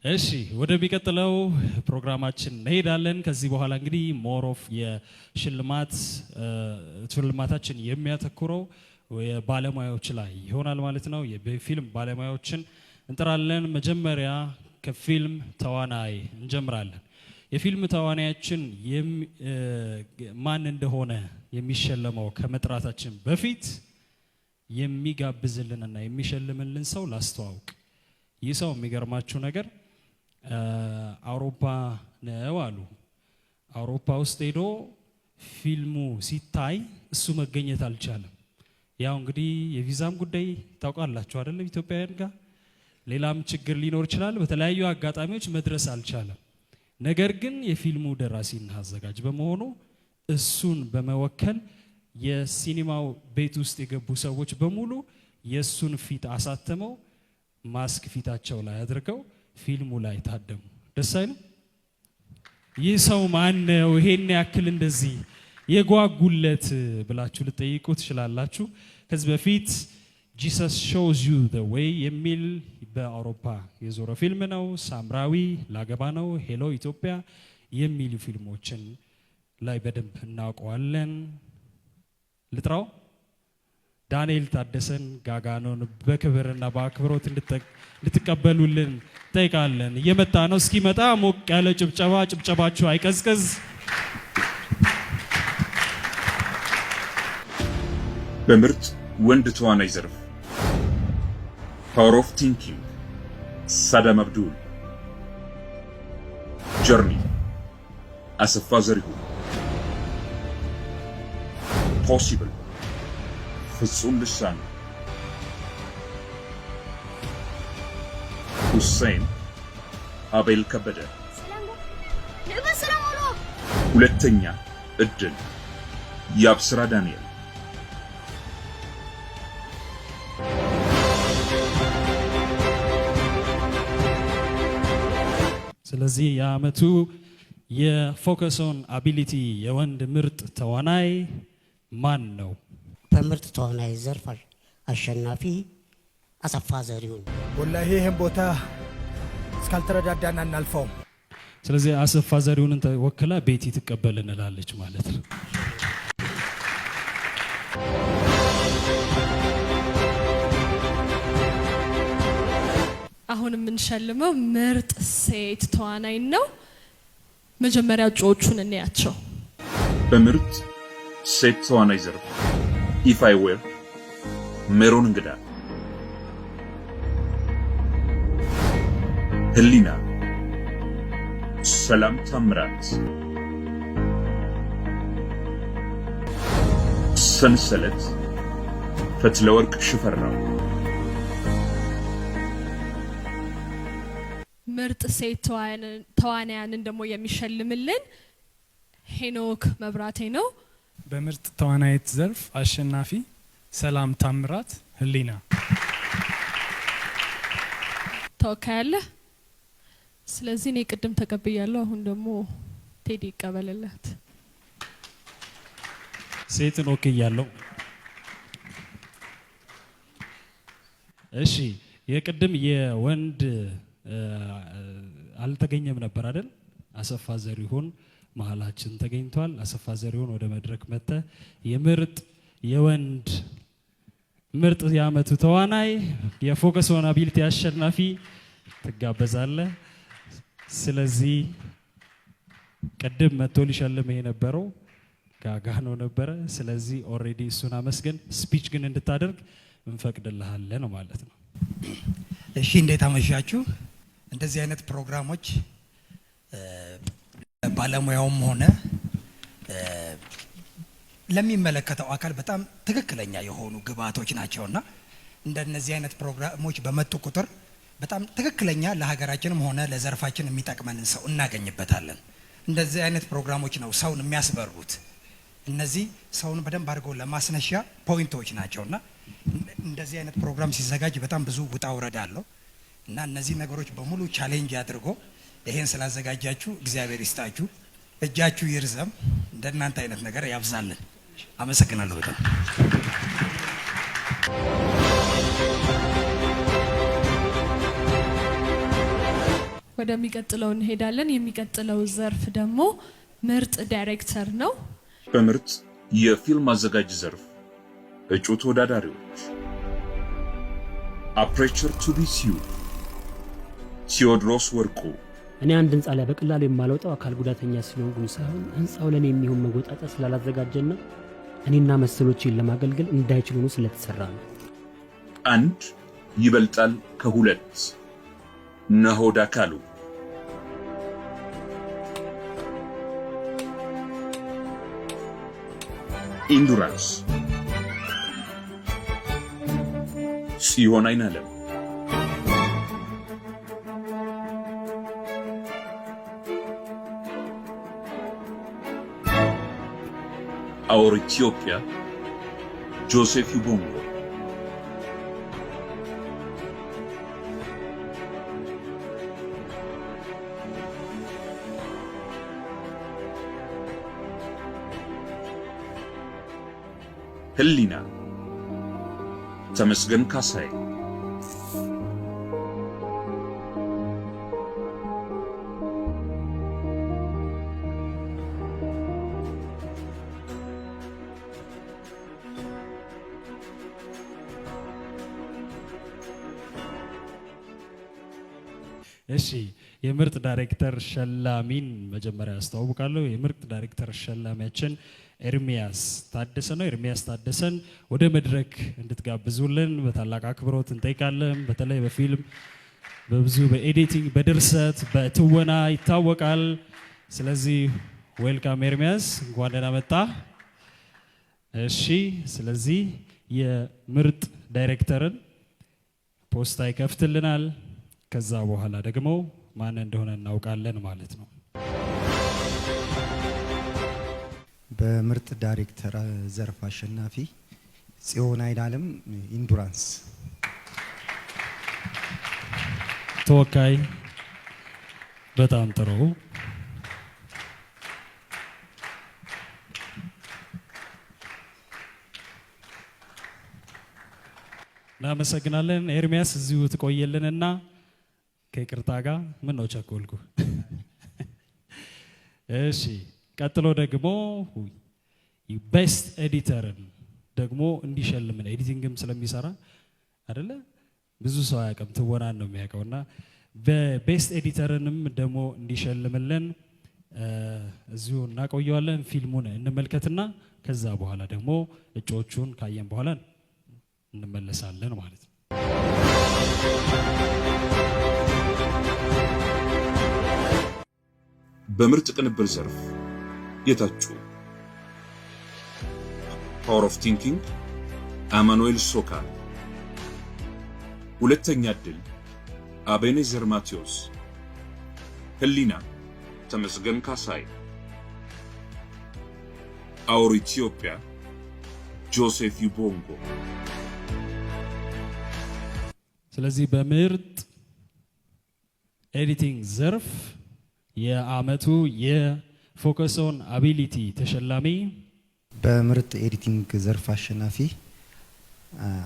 እሺ ወደሚቀጥለው ፕሮግራማችን እንሄዳለን። ከዚህ በኋላ እንግዲህ ሞር ኦፍ ሽልማታችን የሚያተኩረው የባለሙያዎች ላይ ይሆናል ማለት ነው። የፊልም ባለሙያዎችን እንጠራለን። መጀመሪያ ከፊልም ተዋናይ እንጀምራለን። የፊልም ተዋናያችን ማን እንደሆነ የሚሸለመው ከመጥራታችን በፊት የሚጋብዝልንና የሚሸልምልን ሰው ላስተዋውቅ። ይህ ሰው የሚገርማችሁ ነገር አውሮፓ ነው አሉ። አውሮፓ ውስጥ ሄዶ ፊልሙ ሲታይ እሱ መገኘት አልቻለም። ያው እንግዲህ የቪዛም ጉዳይ ታውቃላችሁ አይደለም? ኢትዮጵያውያን ጋር ሌላም ችግር ሊኖር ይችላል። በተለያዩ አጋጣሚዎች መድረስ አልቻለም። ነገር ግን የፊልሙ ደራሲና አዘጋጅ በመሆኑ እሱን በመወከል የሲኒማው ቤት ውስጥ የገቡ ሰዎች በሙሉ የሱን ፊት አሳተመው ማስክ ፊታቸው ላይ አድርገው ፊልሙ ላይ ታደሙ። ደስ አይልም? ይህ ሰው ማን ነው? ይሄን ያክል እንደዚህ የጓጉለት ብላችሁ ልጠይቁ ትችላላችሁ። ከዚህ በፊት ጂሰስ ሾውዝ ዩ ዘ ዌይ የሚል በአውሮፓ የዞረ ፊልም ነው። ሳምራዊ፣ ላገባ ነው፣ ሄሎ ኢትዮጵያ የሚሉ ፊልሞችን ላይ በደንብ እናውቀዋለን። ልጥራው ዳንኤል ታደሰን ጋጋኖን በክብርና በአክብሮት እንድትቀበሉልን ጠይቃለን። እየመጣ ነው። እስኪመጣ ሞቅ ያለ ጭብጨባችሁ አይቀዝቅዝ። በምርጥ ወንድ ተዋናይ ዘርፍ ፓወር ኦፍ ቲንኪንግ ሳዳም አብዱል፣ ጀርኒ አሰፋ ዘሪሁን፣ ፖሲብል ፍጹም ልሳኑ፣ ሁሴን አቤል ከበደ፣ ሁለተኛ እድል የአብስራ ዳንኤል። ስለዚህ የዓመቱ የፎከስ ኦን አቢሊቲ የወንድ ምርጥ ተዋናይ ማን ነው? በምርጥ ተዋናይ ዘርፍ አሸናፊ አሰፋ ዘሪሁን። ወላሂ ይህን ቦታ እስካልተረዳዳና እናልፈውም። ስለዚህ አሰፋ ዘሪሁንን ተወክላ ቤቲ ትቀበል እንላለች ማለት ነው። አሁን የምንሸልመው ምርጥ ሴት ተዋናይ ነው። መጀመሪያ እጩዎቹን እንያቸው። በምርጥ ሴት ተዋናይ ዘርፍ ኢፍ አይ ዌር ሜሮን እንግዳ፣ ህሊና ሰላም ታምራት፣ ሰንሰለት ፈትለወርቅ ሽፈራው። ምርጥ ሴት ተዋናያንን ደግሞ የሚሸልምልን ሄኖክ መብራቴ ነው። በምርጥ ተዋናይት ዘርፍ አሸናፊ ሰላም ታምራት ህሊና። ተወካያለ። ስለዚህ እኔ ቅድም ተቀብያለሁ። አሁን ደግሞ ቴዲ ይቀበልላት። ሴትን ወክያለሁ። እሺ የቅድም የወንድ አልተገኘም ነበር አይደል? አሰፋ ዘሪሁን መሀላችን ተገኝቷል። አሰፋ ዘሪሁን ወደ መድረክ መጥተ የምርጥ የወንድ ምርጥ የዓመቱ ተዋናይ የፎከስ ኦን አቢሊቲ አሸናፊ ትጋበዛለህ። ስለዚህ ቅድም መጥቶ ሊሸልም የነበረው ጋጋኖ ነበረ። ስለዚህ ኦልሬዲ እሱን አመስገን፣ ስፒች ግን እንድታደርግ እንፈቅድልሃለን ማለት ነው። እሺ እንዴት አመሻችሁ። እንደዚህ አይነት ፕሮግራሞች ባለሙያውም ሆነ ለሚመለከተው አካል በጣም ትክክለኛ የሆኑ ግብአቶች ናቸውና እንደነዚህ አይነት ፕሮግራሞች በመጡ ቁጥር በጣም ትክክለኛ ለሀገራችንም ሆነ ለዘርፋችን የሚጠቅመንን ሰው እናገኝበታለን። እንደዚህ አይነት ፕሮግራሞች ነው ሰውን የሚያስበሩት። እነዚህ ሰውን በደንብ አድርገው ለማስነሻ ፖይንቶች ናቸውና እንደዚህ አይነት ፕሮግራም ሲዘጋጅ በጣም ብዙ ውጣ ውረድ አለው እና እነዚህ ነገሮች በሙሉ ቻሌንጅ አድርጎ ይሄን ስላዘጋጃችሁ እግዚአብሔር ይስጣችሁ፣ እጃችሁ ይርዘም፣ እንደናንተ አይነት ነገር ያብዛልን። አመሰግናለሁ በጣም። ወደሚቀጥለው እንሄዳለን። የሚቀጥለው ዘርፍ ደግሞ ምርጥ ዳይሬክተር ነው። በምርጥ የፊልም አዘጋጅ ዘርፍ እጩ ተወዳዳሪዎች አፕሬቸር ቱ ቢ ሲዩ ቴዎድሮስ ወርቁ። እኔ አንድ ህንፃ ላይ በቀላሉ የማልወጣው አካል ጉዳተኛ ስለሆንኩኝ ሳይሆን ህንፃው ለኔ የሚሆን መወጣጫ ስላላዘጋጀና እኔና መሰሎቼን ለማገልገል እንዳይችሉ ነው ስለተሰራ ነው። አንድ ይበልጣል ከሁለት ናሆድ አካሉ። ኢንዱራንስ ጽዮን አይናለም። አወር ኢትዮጵያ ጆሴፍ ዩቦንጎ። ህሊና ተመስገን ካሳይ። እሺ የምርጥ ዳይሬክተር ሸላሚን መጀመሪያ አስተዋውቃለሁ። የምርጥ ዳይሬክተር ሸላሚያችን ኤርሚያስ ታደሰ ነው። ኤርሚያስ ታደሰን ወደ መድረክ እንድትጋብዙልን በታላቅ አክብሮት እንጠይቃለን። በተለይ በፊልም በብዙ በኤዲቲንግ በድርሰት በትወና ይታወቃል። ስለዚህ ዌልካም ኤርሚያስ፣ እንኳን ደህና መጣ። እሺ ስለዚህ የምርጥ ዳይሬክተርን ፖስታ ይከፍትልናል። ከዛ በኋላ ደግሞ ማን እንደሆነ እናውቃለን ማለት ነው። በምርጥ ዳይሬክተር ዘርፍ አሸናፊ ጽዮን አይናለም ኢንዱራንስ። ተወካይ በጣም ጥሩ። እናመሰግናለን። ኤርሚያስ እዚሁ ትቆየልንና ከይቅርታ ጋር ምን ነው ቸኮልኩ። እሺ ቀጥሎ ደግሞ ቤስት ኤዲተርን ደግሞ እንዲሸልምን ኤዲቲንግም ስለሚሰራ አይደለ ብዙ ሰው አያውቅም፣ ትወናን ነው የሚያውቀውና በቤስት ኤዲተርንም ደግሞ እንዲሸልምልን እዚሁ እናቆየዋለን። ፊልሙን እንመልከትና ከዛ በኋላ ደግሞ እጩዎቹን ካየን በኋላ እንመለሳለን ማለት ነው። በምርጥ ቅንብር ዘርፍ የታጩ ፓወር ኦፍ ቲንኪንግ አማኑኤል ሶካ። ሁለተኛ ዕድል አቤኔዘር ማቴዎስ። ህሊና ተመስገን ካሳይ። አወር ኢትዮጵያ ጆሴፍ ዩቦንጎ። ስለዚህ በምርጥ ኤዲቲንግ ዘርፍ የአመቱ የፎከስ ኦን አቢሊቲ ተሸላሚ በምርጥ ኤዲቲንግ ዘርፍ አሸናፊ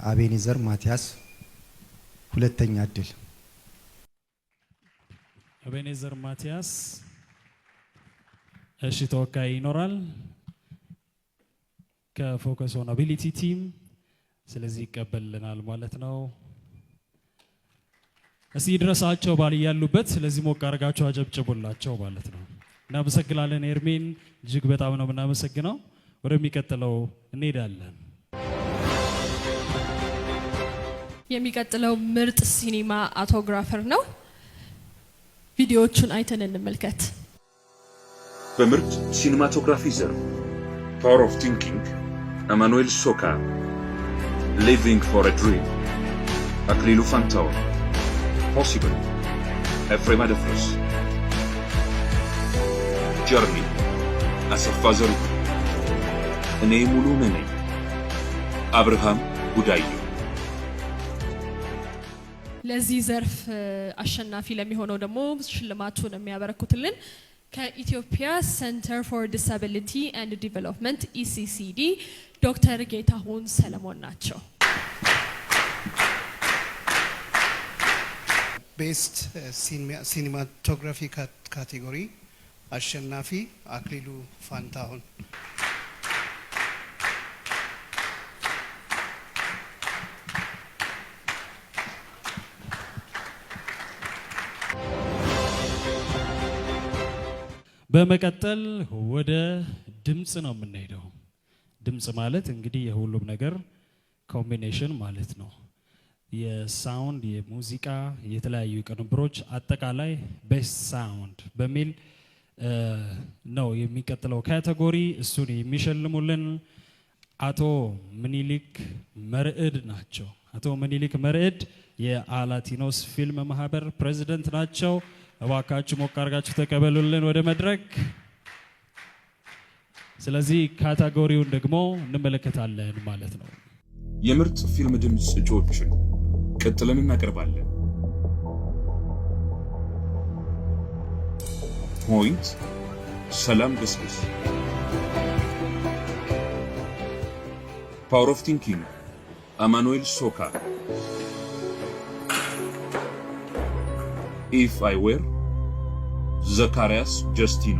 አቤኔዘር ማቲያስ። ሁለተኛ ዕድል አቤኔዘር ማቲያስ። እሺ ተወካይ ይኖራል ከፎከስ ኦን አቢሊቲ ቲም፣ ስለዚህ ይቀበልናል ማለት ነው። እስቲ ድረሳቸው ባል ያሉበት፣ ስለዚህ ሞቅ አድርጋቸው አጨብጭቡላቸው ማለት ነው። እናመሰግናለን ኤርሚን፣ እጅግ በጣም ነው የምናመሰግነው። ወደሚቀጥለው እንሄዳለን። የሚቀጥለው ምርጥ ሲኒማ አውቶግራፈር ነው። ቪዲዮዎቹን አይተን እንመልከት። በምርጥ ሲኒማቶግራፊ ዘርፍ ፓወር ኦፍ ቲንኪንግ አማኑኤል ሶካ። ሊቪንግ ፎር አ ድሪም አክሊሉ ፋንታውን። ፖሲብል ኤፍሬም አደፍርስ። ጀርኒ አሰፋ ዘሪቱ። እኔ ሙሉ ነኝ አብርሃም ጉዳዩ። ለዚህ ዘርፍ አሸናፊ ለሚሆነው ደግሞ ሽልማቱን የሚያበረክቱልን ከኢትዮጵያ ሴንተር ፎር ዲሳቢሊቲ ኤንድ ዲቨሎፕመንት ኢሲሲዲ ዶክተር ጌታሁን ሰለሞን ናቸው። ቤስት ሲኒማቶግራፊ ካቴጎሪ አሸናፊ አክሊሉ ፋንታሁን። በመቀጠል ወደ ድምጽ ነው የምንሄደው። ድምጽ ማለት እንግዲህ የሁሉም ነገር ኮምቢኔሽን ማለት ነው። የሳውንድ፣ የሙዚቃ፣ የተለያዩ ቅንብሮች አጠቃላይ ቤስት ሳውንድ በሚል ነው የሚቀጥለው ካቴጎሪ። እሱን የሚሸልሙልን አቶ ምኒልክ መርዕድ ናቸው። አቶ ምኒልክ መርዕድ የአላቲኖስ ፊልም ማህበር ፕሬዚደንት ናቸው። እባካችሁ ሞቅ አድርጋችሁ ተቀበሉልን ወደ መድረክ። ስለዚህ ካቴጎሪውን ደግሞ እንመለከታለን ማለት ነው። የምርጥ ፊልም ድምጽ እጩዎችን ቀጥለን እናቀርባለን። ፖይንት ሰላም ደስደስ፣ ፓወር ኦፍ ቲንኪንግ አማኑኤል ሶካ፣ ኢፍ አይ ዌር ዘካሪያስ ጀስቲኖ፣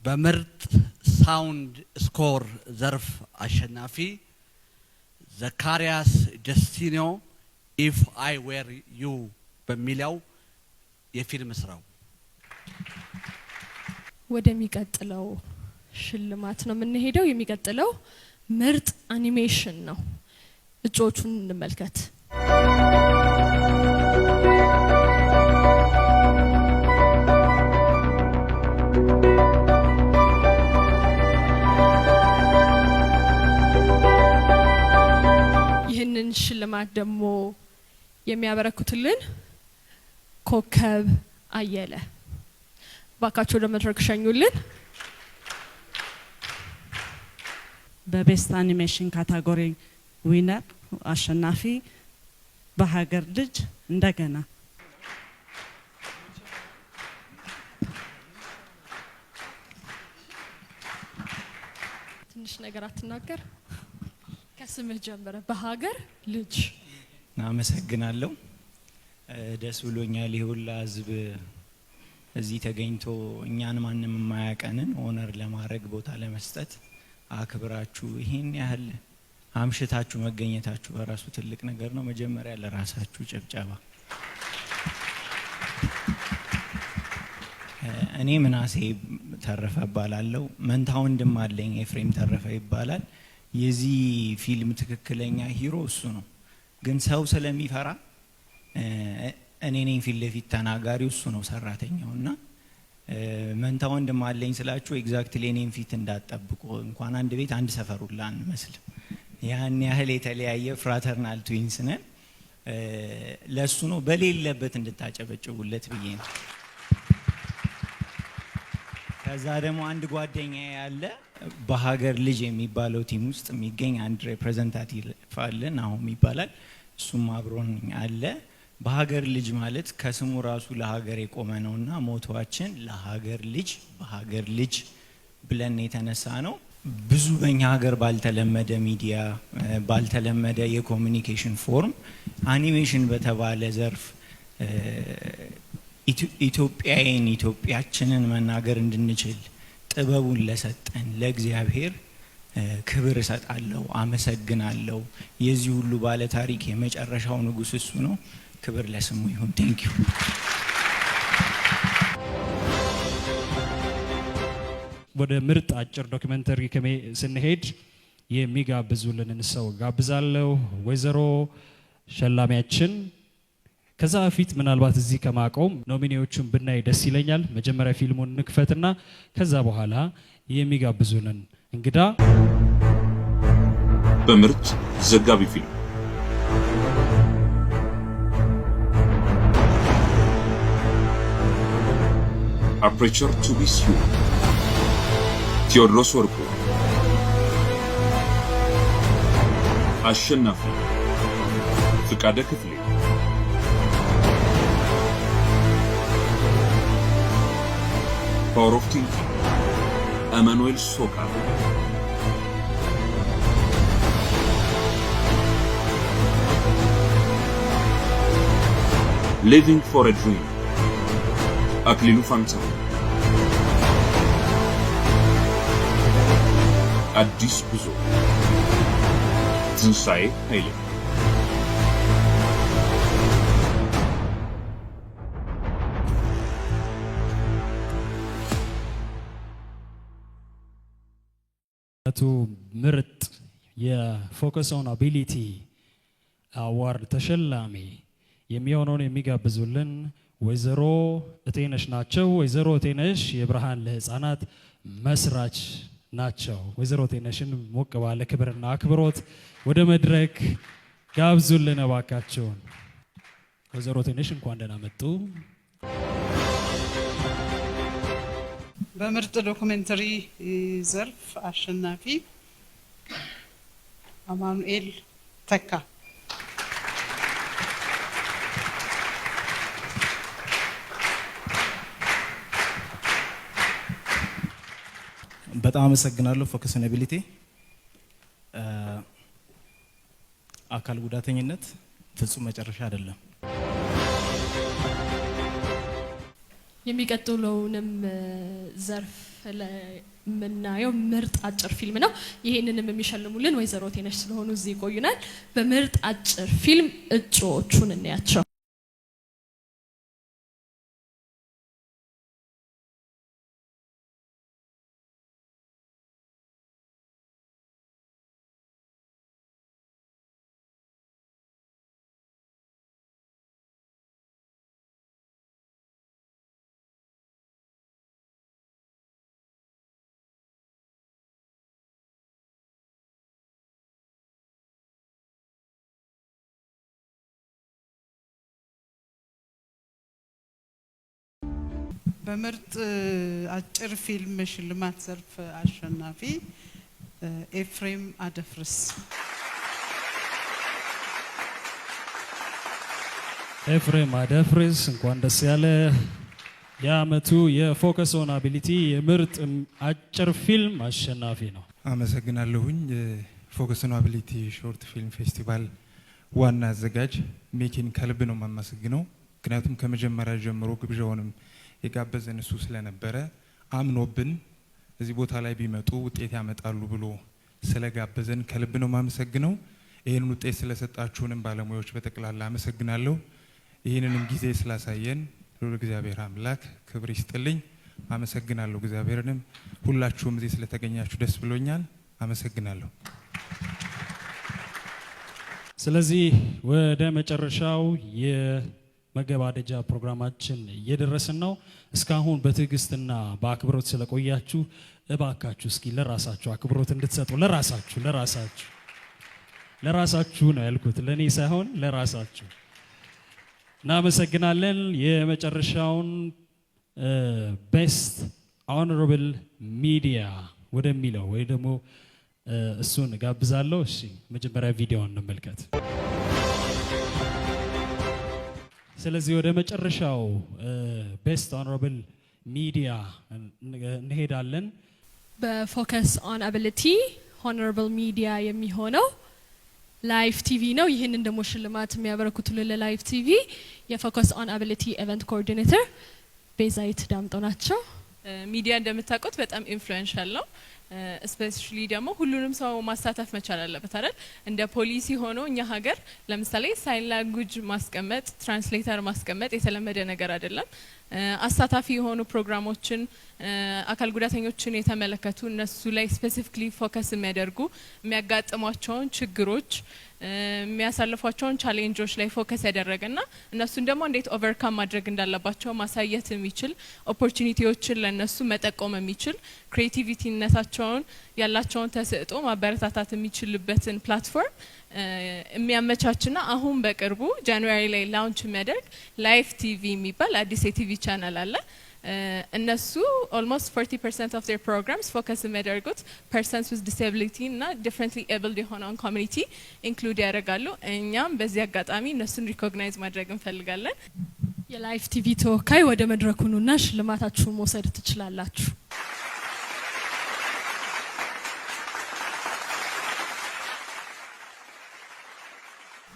በምርጥ ሳውንድ ስኮር ዘርፍ አሸናፊ ዘካሪያስ ጀስቲኖ ኢፍ አይ ዌር ዩ በሚለው የፊልም ስራው። ወደሚቀጥለው ሽልማት ነው የምንሄደው። የሚቀጥለው ምርጥ አኒሜሽን ነው። እጩዎቹን እንመልከት። ይህንን ሽልማት ደግሞ የሚያበረክቱልን ኮከብ አየለ፣ ባካቸው ወደ መድረክ ሸኙልን። በቤስት አኒሜሽን ካቴጎሪ ዊነር አሸናፊ በሀገር ልጅ እንደገና። ትንሽ ነገር አትናገር፣ ከስምህ ጀምረ። በሀገር ልጅ። አመሰግናለሁ። ደስ ብሎኛል። ይሁላ ህዝብ እዚህ ተገኝቶ እኛን ማንም የማያቀንን ኦነር ለማድረግ ቦታ ለመስጠት አክብራችሁ ይሄን ያህል አምሽታችሁ መገኘታችሁ በራሱ ትልቅ ነገር ነው። መጀመሪያ ለራሳችሁ ጭብጨባ። እኔ ምናሴ ተረፈ እባላለሁ። መንታ ወንድም አለኝ፣ ኤፍሬም ተረፈ ይባላል። የዚህ ፊልም ትክክለኛ ሂሮ እሱ ነው። ግን ሰው ስለሚፈራ እኔ ነኝ ፊት ለፊት ተናጋሪው፣ እሱ ነው ሰራተኛውና መንታ ወንድም አለኝ ስላችሁ ኤግዛክትሊ እኔን ፊት እንዳትጠብቁ። እንኳን አንድ ቤት አንድ ሰፈር ሁላ አንመስልም። ያን ያህል የተለያየ ፍራተርናል ትዊንስ ነን። ለሱ ነው በሌለበት እንድታጨበጭቡለት ብዬ ነው። ከዛ ደግሞ አንድ ጓደኛ ያለ በሀገር ልጅ የሚባለው ቲም ውስጥ የሚገኝ አንድ ሪፕሬዘንታቲቭ አለን፣ አሁን ይባላል። እሱም አብሮን አለ። በሀገር ልጅ ማለት ከስሙ ራሱ ለሀገር የቆመ ነውና ሞቷችን ለሀገር ልጅ በሀገር ልጅ ብለን የተነሳ ነው። ብዙ በእኛ ሀገር ባልተለመደ ሚዲያ ባልተለመደ የኮሚኒኬሽን ፎርም አኒሜሽን በተባለ ዘርፍ ኢትዮጵያችንን መናገር እንድንችል ጥበቡን ለሰጠን ለእግዚአብሔር ክብር እሰጣለሁ፣ አመሰግናለሁ። የዚህ ሁሉ ባለ ታሪክ የመጨረሻው ንጉስ እሱ ነው። ክብር ለስሙ ይሁን። ቴንክ ዩ። ወደ ምርጥ አጭር ዶክመንተሪ ስንሄድ የሚጋብዙልንን ሰው ጋብዛለሁ። ወይዘሮ ሸላሚያችን። ከዛ በፊት ምናልባት እዚህ ከማቆም ኖሚኔዎቹን ብናይ ደስ ይለኛል። መጀመሪያ ፊልሙን እንክፈትና ከዛ በኋላ የሚጋብዙንን እንግዳ በምርጥ ዘጋቢ ፊልም አፕሬቸር ቱ ቢ ሲዩ ቴዎድሮስ ወርቁ፣ አሸናፊ ፍቃደ ክፍሌ፣ ፓወር ኦፍ ቲንኪንግ Emmanuel Soka, Living for a Dream, Aklilu Fanta, Addis Buzo, Zinsai Haile. ምርጥ የፎከስ ኦን አቢሊቲ አዋርድ ተሸላሚ የሚሆነውን የሚጋብዙልን ወይዘሮ እቴነሽ ናቸው። ወይዘሮ እቴነሽ የብርሃን ለህፃናት መስራች ናቸው። ወይዘሮ እቴነሽን ሞቅ ባለ ክብርና አክብሮት ወደ መድረክ ጋብዙልን እባካችሁን። ወይዘሮ እቴነሽ እንኳን ደህና መጡ። በምርጥ ዶኩሜንተሪ ዘርፍ አሸናፊ አማኑኤል ተካ። በጣም አመሰግናለሁ። ፎከስ ኦን አቢሊቲ አካል ጉዳተኝነት ፍጹም መጨረሻ አይደለም። የሚቀጥለውንም ዘርፍ ለምናየው ምርጥ አጭር ፊልም ነው። ይሄንንም የሚሸልሙልን ወይዘሮ እቴነሽ ስለሆኑ እዚህ ይቆዩናል። በምርጥ አጭር ፊልም እጩዎቹን እንያቸው። በምርጥ አጭር ፊልም ሽልማት ዘርፍ አሸናፊ ኤፍሬም አደፍርስ። ኤፍሬም አደፍርስ እንኳን ደስ ያለ። የአመቱ የፎከስ ኦን አቢሊቲ የምርጥ አጭር ፊልም አሸናፊ ነው። አመሰግናለሁኝ። ፎከስ ኦን አቢሊቲ ሾርት ፊልም ፌስቲቫል ዋና አዘጋጅ ሜኪን ከልብ ነው የማመሰግነው። ምክንያቱም ከመጀመሪያ ጀምሮ ግብዣውንም የጋበዘን እሱ ስለነበረ አምኖብን እዚህ ቦታ ላይ ቢመጡ ውጤት ያመጣሉ ብሎ ስለጋበዘን ከልብ ነው የማመሰግነው። ይህንን ውጤት ስለሰጣችሁንም ባለሙያዎች በጠቅላላ አመሰግናለሁ። ይህንንም ጊዜ ስላሳየን ልዑል እግዚአብሔር አምላክ ክብር ይስጥልኝ። አመሰግናለሁ። እግዚአብሔርንም ሁላችሁም እዚህ ስለተገኛችሁ ደስ ብሎኛል። አመሰግናለሁ። ስለዚህ ወደ መጨረሻው መገባደጃ ፕሮግራማችን እየደረስን ነው። እስካሁን በትዕግስትና በአክብሮት ስለቆያችሁ እባካችሁ እስኪ ለራሳችሁ አክብሮት እንድትሰጡ ለራሳችሁ ነው ያልኩት፣ ለኔ ሳይሆን ለራሳችሁ። እናመሰግናለን። የመጨረሻውን ቤስት ኦነረብል ሚዲያ ወደሚለው ወይ ደግሞ እሱን ጋብዛለሁ። እሺ መጀመሪያ ቪዲዮውን እንመልከት። ስለዚህ ወደ መጨረሻው ቤስት ኦነረብል ሚዲያ እንሄዳለን። በፎከስ ኦን አቢሊቲ ኦነረብል ሚዲያ የሚሆነው ላይቭ ቲቪ ነው። ይህንን ደግሞ ሽልማት የሚያበረክቱልን ለላይቭ ቲቪ የፎከስ ኦን አቢሊቲ ኢቨንት ኮኦርዲኔተር ቤዛይት ዳምጠው ናቸው። ሚዲያ እንደምታውቁት በጣም ኢንፍሉዌንሻል ነው። ስፔሻሊ ደግሞ ሁሉንም ሰው ማሳተፍ መቻል አለበት አይደል? እንደ ፖሊሲ ሆኖ እኛ ሀገር ለምሳሌ ሳይን ላንጉጅ ማስቀመጥ፣ ትራንስሌተር ማስቀመጥ የተለመደ ነገር አይደለም። አሳታፊ የሆኑ ፕሮግራሞችን አካል ጉዳተኞችን የተመለከቱ እነሱ ላይ ስፔሲፊክሊ ፎከስ የሚያደርጉ የሚያጋጥሟቸውን ችግሮች የሚያሳልፏቸውን ቻሌንጆች ላይ ፎከስ ያደረገና እነሱን ደግሞ እንዴት ኦቨርካም ማድረግ እንዳለባቸው ማሳየት የሚችል ኦፖርቹኒቲዎችን ለነሱ መጠቆም የሚችል ክሬቲቪቲነታቸውን ያላቸውን ተሰጥኦ ማበረታታት የሚችልበትን ፕላትፎርም የሚያመቻችና አሁን በቅርቡ ጃንዋሪ ላይ ላውንች የሚያደርግ ላይቭ ቲቪ የሚባል አዲስ የቲቪ ቻናል አለ። እነሱ ኦልሞስት 40% ኦፍ ዜር ፕሮግራምስ ፎከስ የሚያደርጉት ፐርሰንስ ዊዝ ዲስኤቢሊቲ እና ዲፍረንትሊ ኤብልድ የሆነውን ኮሚኒቲ ኢንክሉድ ያደርጋሉ። እኛም በዚህ አጋጣሚ እነሱን ሪኮግናይዝ ማድረግ እንፈልጋለን። የላይቭ ቲቪ ተወካይ ወደ መድረኩ ኑና ሽልማታችሁን መውሰድ ትችላላችሁ።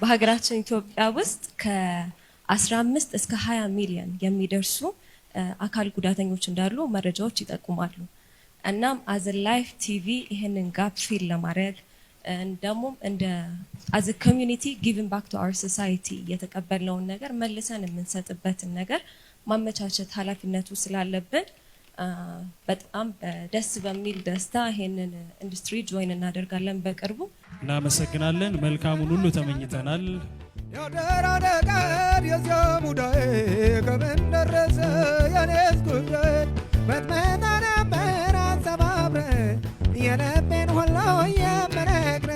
በሀገራችን ኢትዮጵያ ውስጥ ከ15 እስከ 20 ሚሊዮን የሚደርሱ አካል ጉዳተኞች እንዳሉ መረጃዎች ይጠቁማሉ። እናም አዝ ላይፍ ቲቪ ይሄንን ጋፕ ፊል ለማድረግ እንደሞ እንደ as a community giving back to our society የተቀበልነውን ነገር መልሰን የምንሰጥበትን ነገር ማመቻቸት ኃላፊነቱ ስላለብን በጣም ደስ በሚል ደስታ ይሄንን ኢንዱስትሪ ጆይን እናደርጋለን በቅርቡ። እናመሰግናለን። መልካሙን ሁሉ ተመኝተናል። ያደራደቀድ የዘሙዳዬ ከምን ደረሰ የኔስ ጉዳይ በትመናና መራን ሰባብረ የልቤን ሁሉ የምነግረ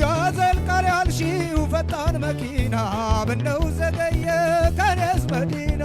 ያዘልቃል ያልሺው ፈጣን መኪና ምነው ዘገየ ከኔስ መዲና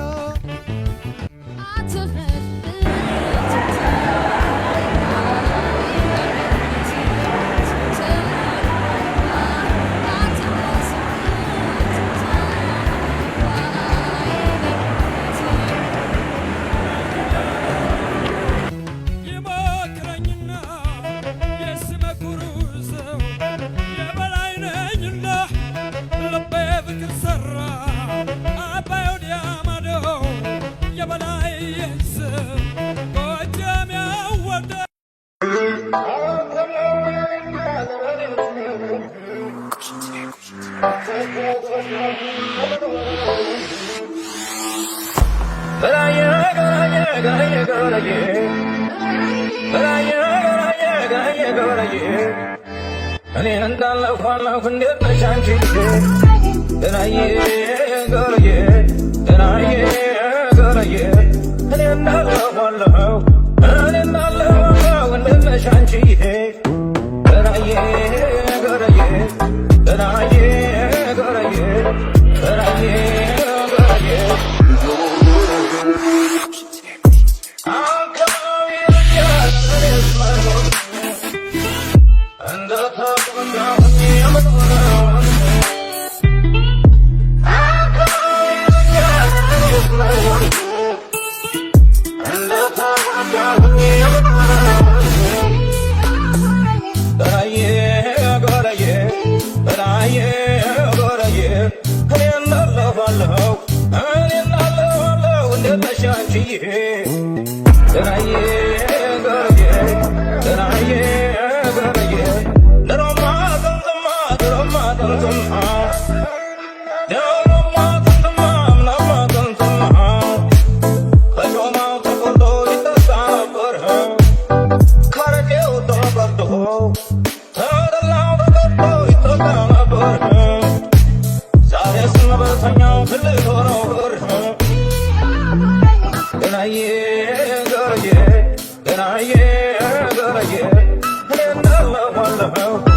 Yeah.